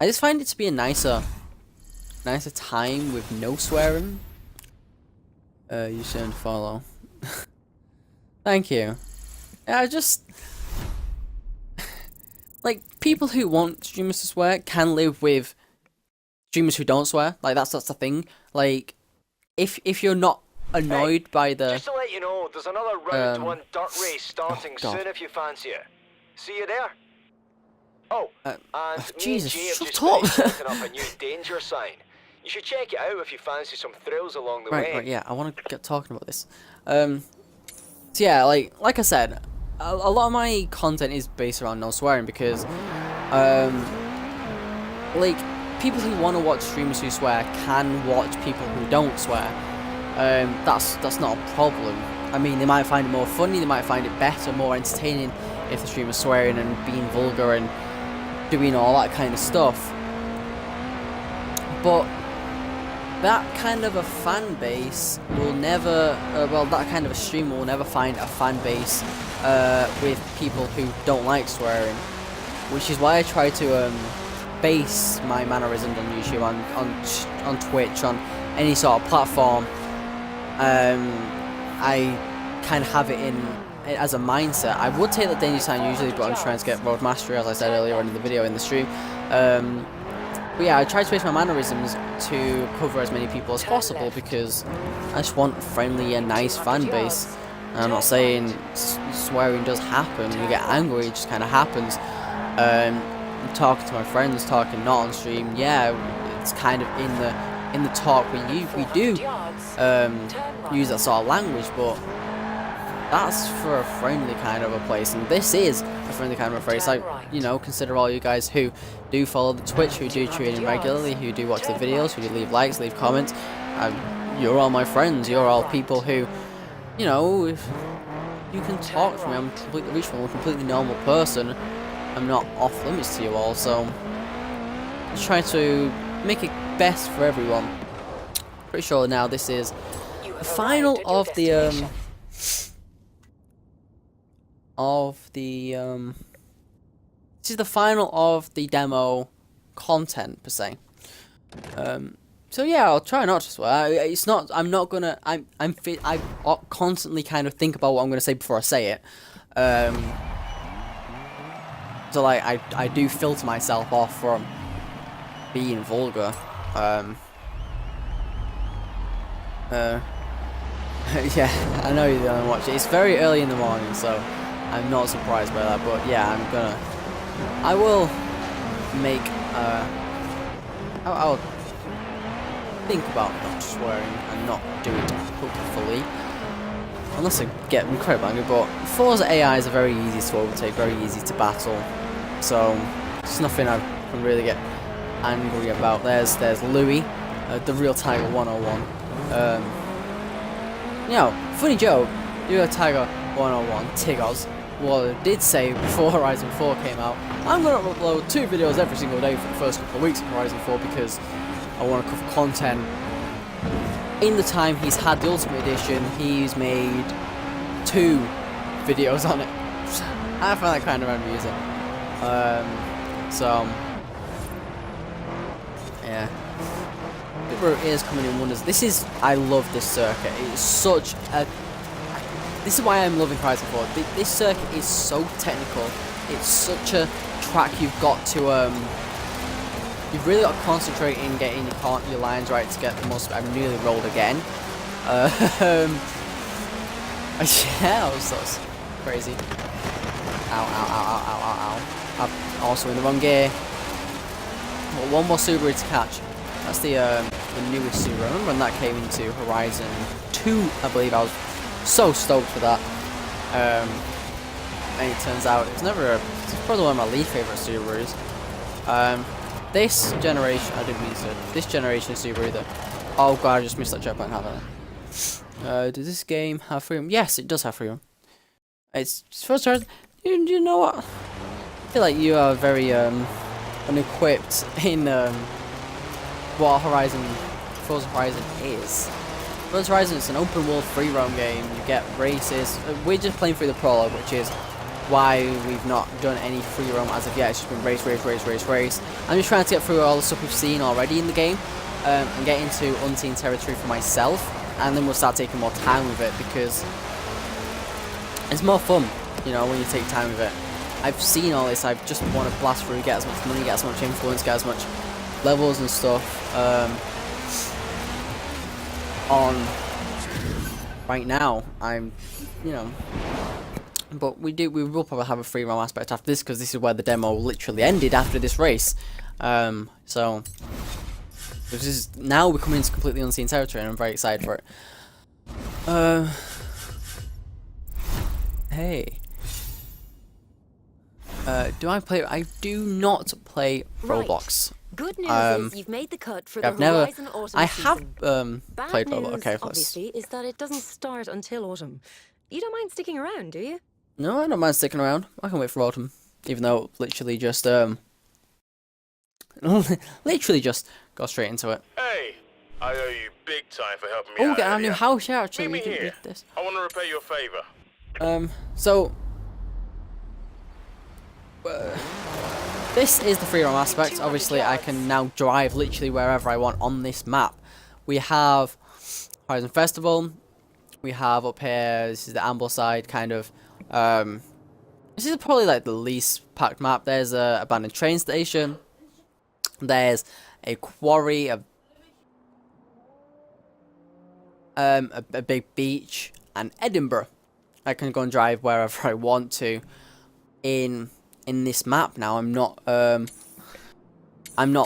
I just find it to be a nicer time with no swearing. You shouldn't follow. Thank you. Yeah, I just like people who want streamers to swear can live with streamers who don't swear. Like that's the thing. Like if you're not annoyed by the just to let you know, there's another round one dirt race starting soon if you fancy it. See you there. Oh, and Jesus, me and Jay have shut up. just finished setting up a new danger sign. You should check it out if you fancy some thrills along the way. Right, yeah, I want to get talking about this. So yeah, like I said, a lot of my content is based around no swearing because, like, people who want to watch streamers who swear can watch people who don't swear. That's not a problem. I mean, they might find it more funny, they might find it better, more entertaining if the streamer's swearing and being vulgar and doing all that kind of stuff. But that kind of a fan base will never, well, that kind of a streamer will never find a fan base with people who don't like swearing, which is why I try to base my mannerisms on YouTube, on Twitch, on any sort of platform. I kind of have it in as a mindset. I would take the danger sign usually, but I'm trying to get road mastery, as I said earlier in the video, in the stream. But yeah, I try to base my mannerisms to cover as many people as possible because I just want a friendly and nice fan base. And I'm not saying swearing does happen, you get angry, it just kind of happens. I'm talking to my friends, talking not on stream, yeah, it's kind of in the talk we do use that sort of language, but that's for a friendly kind of a place, and this is a friendly kind of a place. Like, you know, consider all you guys who do follow the Twitch, who do tune in regularly, who do watch the videos, who do leave likes, leave comments. You're all my friends. You're all people who, you know, if you can talk to me, I'm completely reachable, I'm a completely normal person. I'm not off limits to you all, so just trying to make it best for everyone. Pretty sure now this is the final of the this is the final of the demo content per se. So yeah, I'll try not to swear. It's not. I'm not gonna. I constantly kind of think about what I'm gonna say before I say it. So like I do filter myself off from being vulgar. Yeah, I know you don't watch it. It's very early in the morning, so I'm not surprised by that. But yeah, I will make I'll think about not swearing and not do it hopefully, unless I get incredibly angry. But Forza AIs are very easy to overtake, very easy to battle, so it's nothing I can really get angry about. There's Louis, the real Tiger 101. You know, funny joke, the real Tiger 101, Tigos. Well, I did say before Horizon 4 came out, I'm going to upload 2 videos every single day for the first couple of weeks of Horizon 4 because I want to cover content. In the time he's had the Ultimate Edition, he's made 2 videos on it. I find that kind of amusing. So, yeah. People is coming in wonders. I love this circuit. It's such a... This is why I'm loving Horizon 4. This circuit is so technical. It's such a track you've got to, you've really got to concentrate in getting your lines right to get the most. I've nearly rolled again. Yeah, that was so crazy. Ow, ow, ow, ow, ow, ow, ow. I'm also in the wrong gear. Well, one more Subaru to catch. That's the newest Subaru. I remember when that came into Horizon 2, I believe. I was so stoked for that. And it turns out it's probably one of my least favorite Subarus. This generation, I didn't mean to. This generation Subaru that. Oh god, I just missed that checkpoint, haven't I? Does this game have freedom? Yes, it does have freedom. It's first time. You know what? I feel like you are very unequipped in what Forza Horizon is. Forza Horizon is an open world free roam game. You get races. We're just playing through the prologue, which is why we've not done any free roam as of yet. It's just been race, race, race, race, race. I'm just trying to get through all the stuff we've seen already in the game and get into unseen territory for myself, and then we'll start taking more time with it because it's more fun, you know, when you take time with it. I've seen all this. I just want to blast through, get as much money, get as much influence, get as much levels and stuff on right now. I'm, you know, but we will probably have a free roam aspect after this because this is where the demo literally ended after this race. So this is now we're coming into completely unseen territory, and I'm very excited for it. Hey. Do I play? I do not play Roblox. Right. Good news is you've made the cut for the Horizon Autumn I have season. Bad played news, Roblox. Okay, obviously, is that it doesn't start until autumn. You don't mind sticking around, do you? No, I don't mind sticking around. I can wait for autumn, even though it literally just literally just go straight into it. Hey, I owe you big time for helping me out. Oh, get our new house, yeah, actually. Meet me We can here. do this. I want to repay you a favor. So this is the free roam aspect. Obviously, I can now drive literally wherever I want on this map. We have Horizon Festival. We have up here, this is the Ambleside kind of. This is probably like the least packed map. There's a abandoned train station. There's a quarry, a big beach, and Edinburgh. I can go and drive wherever I want to in this map now. I'm not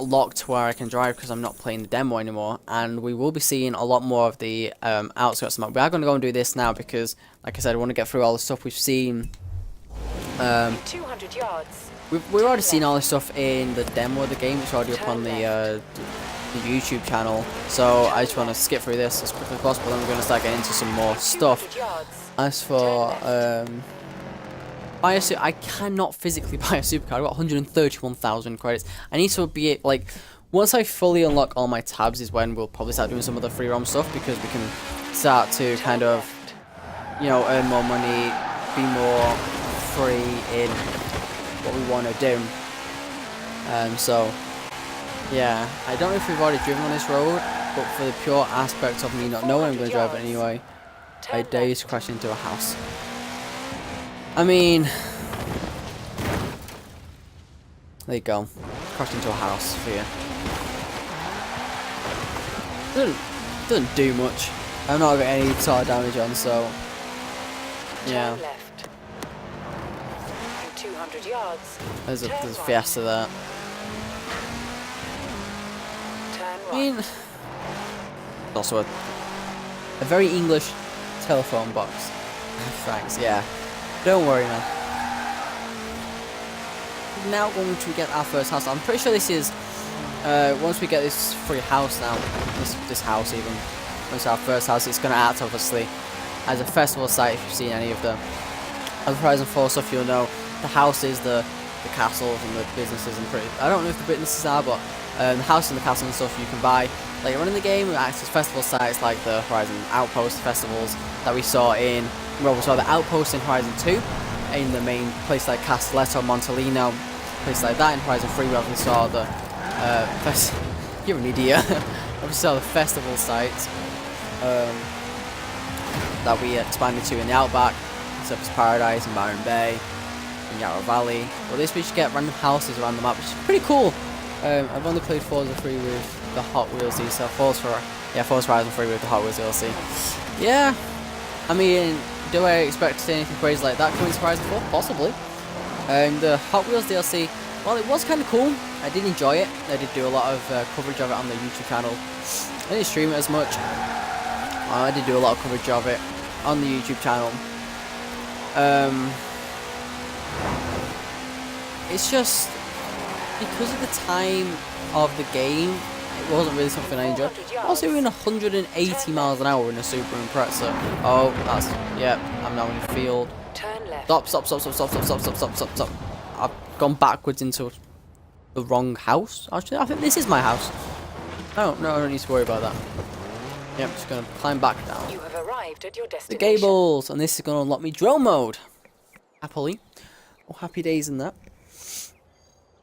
locked to where I can drive because I'm not playing the demo anymore, and we will be seeing a lot more of the outskirts of the map. We are going to go and do this now because, like I said, I want to get through all the stuff we've seen. 200 yards. We've already seen all this stuff in the demo of the game. It's already up on the YouTube channel, so I just want to skip through this as quickly as possible, and we're going to start getting into some more stuff. As for buy a I cannot physically buy a supercar. I've got 131,000 credits. I need to be like, once I fully unlock all my tabs is when we'll probably start doing some of the free roam stuff, because we can start to kind of, you know, earn more money, be more free in what we want to do. So yeah, I don't know if we've already driven on this road, but for the pure aspect of me not knowing I'm going to drive it anyway, I dare to crash into a house. I mean, there you go, crashed into a house for you. Doesn't do much. I've not got any sort of damage on, so yeah. Turn left. In 200 yards. There's a Fiesta there. Turn right. I mean, also a very English telephone box. Thanks, yeah. Don't worry, man. Now going to get our first house. I'm pretty sure this is, once we get this free house now, this house even, once our first house, it's going to act obviously as a festival site. If you've seen any of the Horizon 4 stuff, you'll know the houses, the castles and the businesses, and I don't know if the businesses are, but the house and the castle and stuff you can buy later on in the game. It acts as festival sites like the Horizon Outpost festivals that we saw in, well, we saw the Outpost in Horizon 2, in the main place like Castelletto, Montellino, place like that. In Horizon 3 we obviously saw the you're an idiot. We saw the festival sites that we expanded to in the Outback, Surface Paradise and Byron Bay and Yarrow Valley. Well, this we should get random houses around the map, which is pretty cool. I've only played Forza 3 with the Hot Wheels DLC, so Forza Horizon 3 with the Hot Wheels DLC. Yeah, I mean, do I expect to see anything crazy like that coming to Horizon 4? Possibly. The Hot Wheels DLC, well, it was kind of cool. I did enjoy it. I did do a lot of coverage of it on the YouTube channel. I didn't stream it as much. I did do a lot of coverage of it on the YouTube channel. It's just because of the time of the game, it wasn't really something I enjoyed. Also, doing 180 miles an hour in a Subaru Impreza. Oh, that's, yeah, I'm now in the field. Turn left. Stop. I've gone backwards into the wrong house. Actually, I think this is my house. Oh, no, I don't need to worry about that. Yep, just gonna climb back down. You have arrived at your The destination. Gables, and this is gonna unlock me drone mode. Happily. Oh, happy days in that.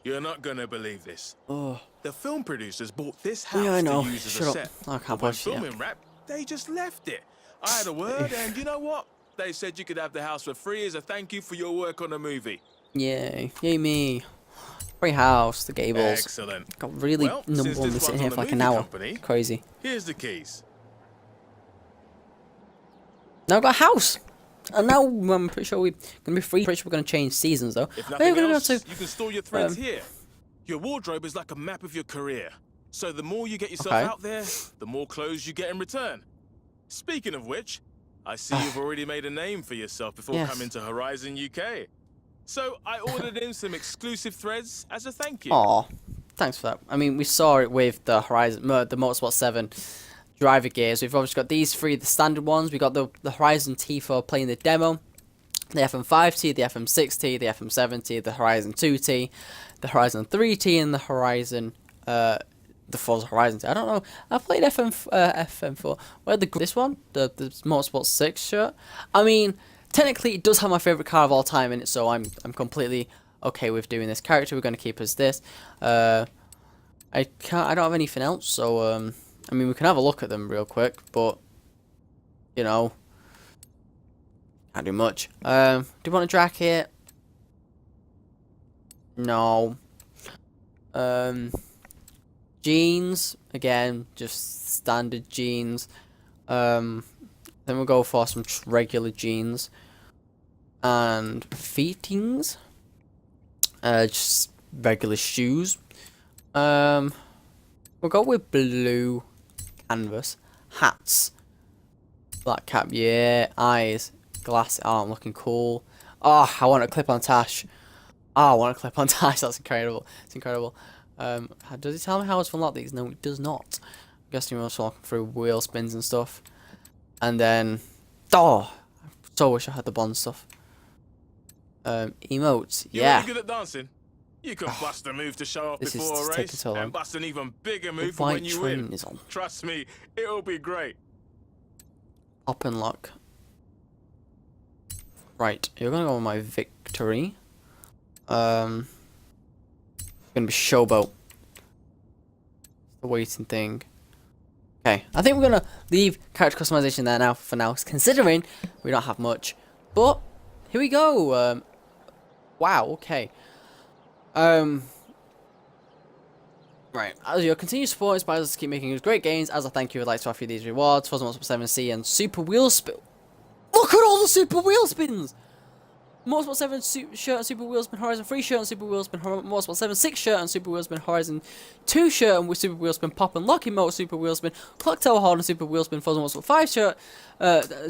You're not gonna believe this. Oh. The film producers bought this house Yeah, I know. to use as Shut a up. set. I can't But when watch it. filming wrapped, they just left it. I had a word, and you know what? They said you could have the house for free as a thank you for your work on the movie. Yay. Yay me. Free house, the Gables. Excellent. Got really Well, number since one this sitting one's here on for the like an movie hour. company, Crazy. Here's the keys. Now I've got a house. And now I'm pretty sure we're gonna be free. Pretty sure we're gonna change seasons though. If Maybe nothing we're gonna else, have to. you can store your threads here. Your wardrobe is like a map of your career. So the more you get yourself Okay. out there, the more clothes you get in return. Speaking of which, I see you've already made a name for yourself before Yes. coming to Horizon UK. So I ordered in some exclusive threads as a thank you. Aw, thanks for that. I mean, we saw it with the Horizon, the Motorsport 7 driver gears. We've obviously got these three, the standard ones. We got the Horizon T for playing the demo, the FM5T, the FM6T, the FM7T, the Horizon 2T, the Horizon 3T, and the Horizon, the Forza Horizon T. I don't know. I played FM4. Where this one, the Motorsport 6 shirt. I mean, technically, it does have my favorite car of all time in it, so I'm completely okay with doing this character. We're going to keep as this. I don't have anything else, so I mean, we can have a look at them real quick, but you know, can't do much. Do you want a jacket? No. Jeans, again, just standard jeans. Then we'll go for some regular jeans and feetings. Just regular shoes. We'll go with blue canvas. Hats. Black cap, yeah. Eyes. Glasses. Oh, I'm looking cool. Oh, I want a clip-on tash. Oh, I want a clip-on tash. That's incredible. It's incredible. Does it tell me how to unlock these? No, it does not. I'm guessing we're also walking through wheel spins and stuff. And then... Oh! I so wish I had the Bond stuff. Emotes. You Yeah. really good at dancing? You can bust a move to show off This is before a taking race, so long. and bust an even bigger The move for white when you train win. is on. Trust me, it'll be great. Pop and lock. Right, you're gonna go with my victory. Gonna be showboat. The waiting thing. Okay, I think we're gonna leave character customization there now for now, considering we don't have much. But here we go. Wow. Okay. Right, as your continued support inspires us to keep making great gains. As a thank you, I'd like to offer you these rewards: Forza Motorsport 7C and Super Wheel Spin. Look at all the Super Wheel Spins! Motorsport 7 shirt and Super Wheel Spin Horizon 3 shirt and Super Wheel Spin Motorsport 7 6 shirt and Super Wheel Spin Horizon 2 shirt and with Super Wheel Spin Pop and Lock Emote Super Wheel Spin Clock Tower Horn and Super Wheel Spin Forza Motorsport 5 shirt,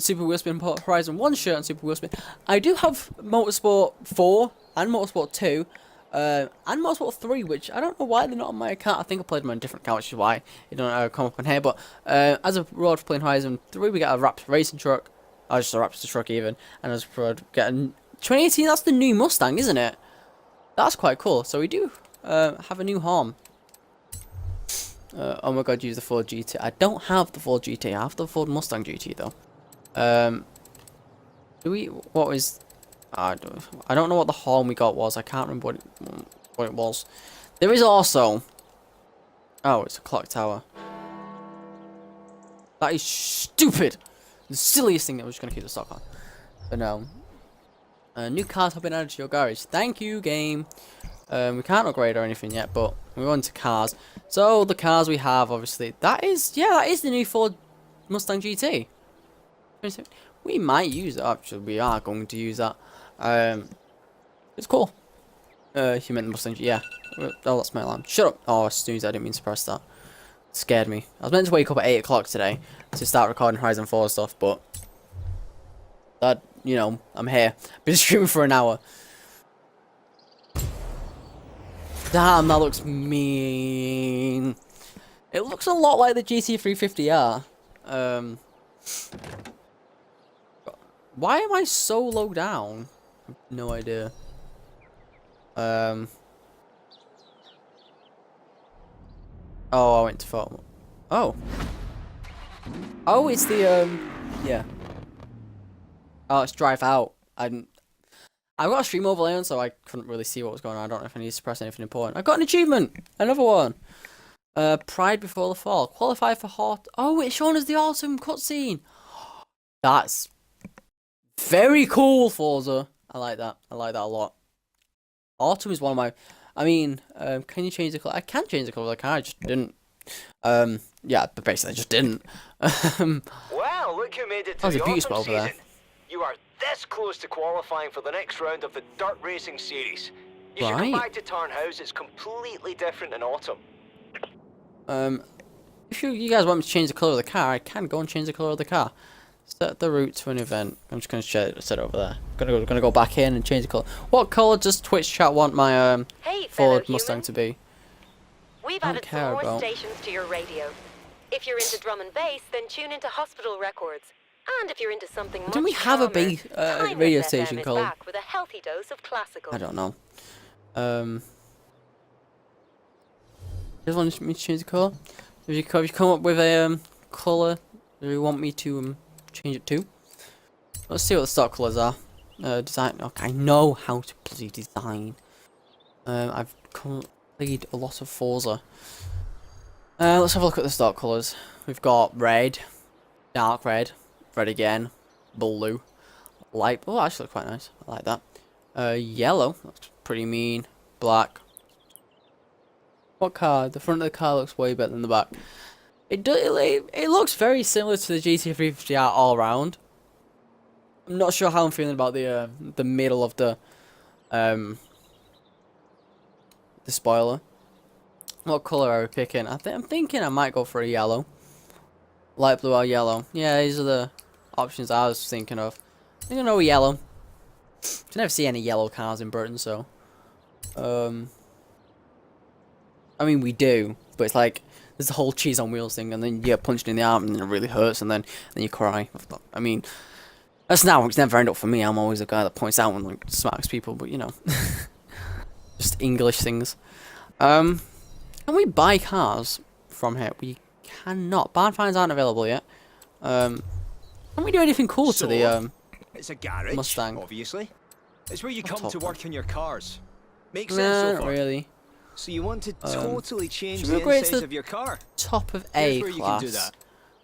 Super Wheel Spin Horizon 1 shirt and Super Wheel Spin. I do have Motorsport 4 and Motorsport 2 and Motorsport 3, which I don't know why they're not on my account. I think I played them on a different account, which is why it don't come up on here. But as a reward for playing Horizon 3, we get a wrapped racing truck, or just a Raptor truck even, and as a reward, get a 2018, that's the new Mustang, isn't it? That's quite cool. So we do have a new home. Oh my god, use the Ford GT. I don't have the Ford GT. I have the Ford Mustang GT though. Do we? What was? I don't know what the home we got was. I can't remember what it was. There is also. Oh, it's a clock tower. That is stupid. The silliest thing that we're just gonna keep the stock on. But no. New cars have been added to your garage. Thank you, game. We can't upgrade or anything yet, but we're on to cars. So the cars we have, obviously, that is the new Ford Mustang GT. We might use it. Actually, we are going to use that. It's cool. You meant the Mustang GT? Yeah. Oh, that's my alarm. Shut up. Oh, I snoozed. I didn't mean to press that. It scared me. I was meant to wake up at 8 o'clock today to start recording Horizon 4 stuff, but that, you know, I'm here. Been streaming for an hour. Damn, that looks mean. It looks a lot like the GT350R. Why am I so low down? I have no idea. Oh, I went to photo. Oh. Oh, it's the yeah. Oh, it's drive out. I've got a stream overlay on, so I couldn't really see what was going on. I don't know if I need to press anything important. I got an achievement! Another one! Pride Before the Fall. Qualify for Hot. Oh, it's shown as the autumn cutscene! That's very cool, Forza. I like that. I like that a lot. Autumn is one of my... I mean, can you change the colour? I can change the colour of the car, I just didn't. Yeah, but basically I just didn't. Well, look who made it to that was the a beauty autumn spot over there. season. You are this close to qualifying for the next round of the Dirt Racing Series. You should come Right. back to Tarnhouse, it's completely different in autumn. If you guys want me to change the colour of the car, I can go and change the colour of the car. Set the route to an event. I'm just going to set it over there. Gonna go back in and change the colour. What colour does Twitch chat want my Hey, fellow Ford Mustang human. to be? We've Don't added care some more about- stations to your radio. If you're into drum and bass, then tune into Hospital Records. And if you're into something much Don't we have a calmer, big Timeless radio FM station is called? back with a healthy dose of classical. I don't know. You just want me to change the colour? Have you come up with a colour that you want me to change it to? Let's see what the stock colours are. Design. Okay, I know how to bloody design. I've played a lot of Forza. Let's have a look at the stock colours. We've got red, dark red, red again, blue, light. Oh, actually, looks quite nice. I like that. Yellow. That's pretty mean. Black. What car? The front of the car looks way better than the back. It looks very similar to the GT350R all round. I'm not sure how I'm feeling about the middle of the spoiler. What colour are we picking? I'm thinking I might go for a yellow. Light blue or yellow. Yeah, these are the options I was thinking of. I'm gonna go with yellow. You never see any yellow cars in Britain, so I mean we do, but it's like there's the whole cheese on wheels thing, and then you get punched in the arm, and then it really hurts, and then you cry. I mean, That's now, it's never end up for me. I'm always the guy that points out and like smacks people, but you know. Just English things. Can we buy cars from here? We cannot. Barn finds aren't available yet. Can we do anything cool to the it's a garage, Mustang? obviously. It's where you come to work on your cars. Makes Nah, sense so not far. really. So you want to totally change should we the upgrade insides to of your car? Top of Here's A where you can do class. that.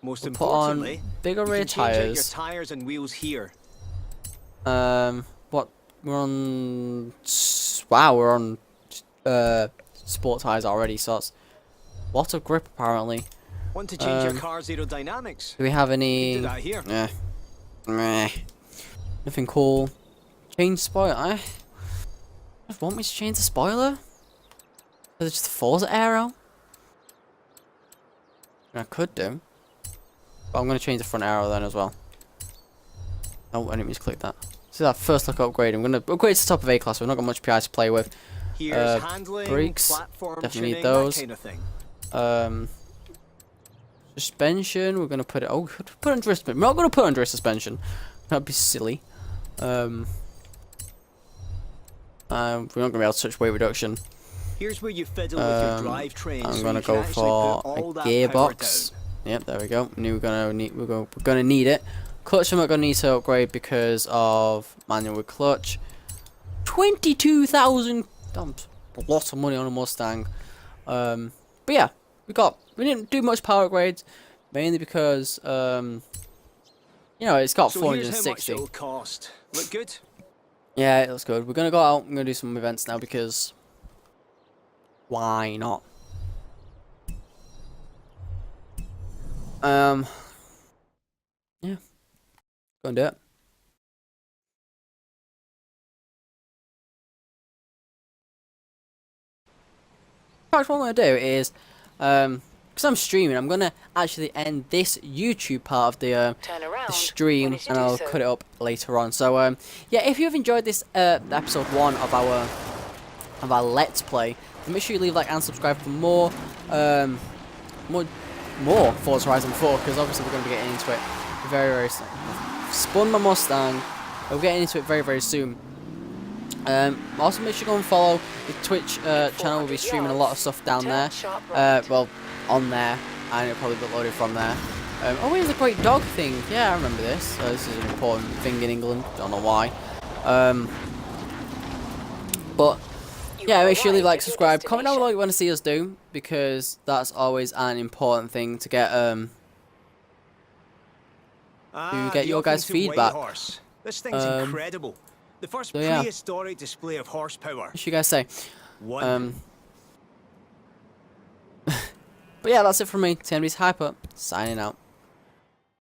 Most We'll put on importantly, bigger you rear can change out your tires. tires and wheels here. What we're on? Wow, we're on sport tires already. So that's a lot of grip apparently. Want to change your car's aerodynamics? Do we have any? You can do that here. Yeah. Meh. Nothing cool. Change spoiler. I want me to change the spoiler? Is it just a Forza Aero? I could do. But I'm going to change the front arrow then as well. Oh, I didn't mean to click that. This is our first look upgrade. I'm going to upgrade to the top of A class. We've not got much PI to play with. Here's handling, brakes. platform Definitely tuning, need those. that kind of thing. Suspension. We're going to put it. Oh, we could put it under suspension. We're not going to put it under suspension. That'd be silly. We're not going to be able to touch weight reduction. Here's where you fiddle with your drivetrain. I'm gonna go for a gearbox. Yep, there we go. We're gonna need it. Clutch I'm not gonna need to upgrade because of manual with clutch. 22,000. That's a lot of money on a Mustang. But yeah, we didn't do much power upgrades, mainly because you know, it's got 460. Here's how much it'll cost. Look good? Yeah, it looks good. We're gonna go out. I'm gonna do some events now because why not? Yeah, go and do it. What I'm gonna do is, because I'm streaming, I'm gonna actually end this YouTube part of the stream, and I'll cut it up later on. So yeah, if you've enjoyed this episode 1 of our Let's Play, then make sure you leave a like and subscribe for more Forza Horizon 4, because obviously we're gonna be getting into it very soon. Spun my Mustang. We're getting into it very soon. Also make sure you go and follow the Twitch channel. We'll be streaming a lot of stuff down there. Well, on there, and it'll probably be loaded from there. Oh, here's a great dog thing. Yeah, I remember this. This is an important thing in England. Don't know why. But yeah, make sure you leave, like, subscribe, comment down below what you want to see us do, because that's always an important thing to get your guys' feedback. This thing's incredible. The first prehistoric display of horsepower. What should you guys say? But yeah, that's it from me. TMD's Hyper, signing out.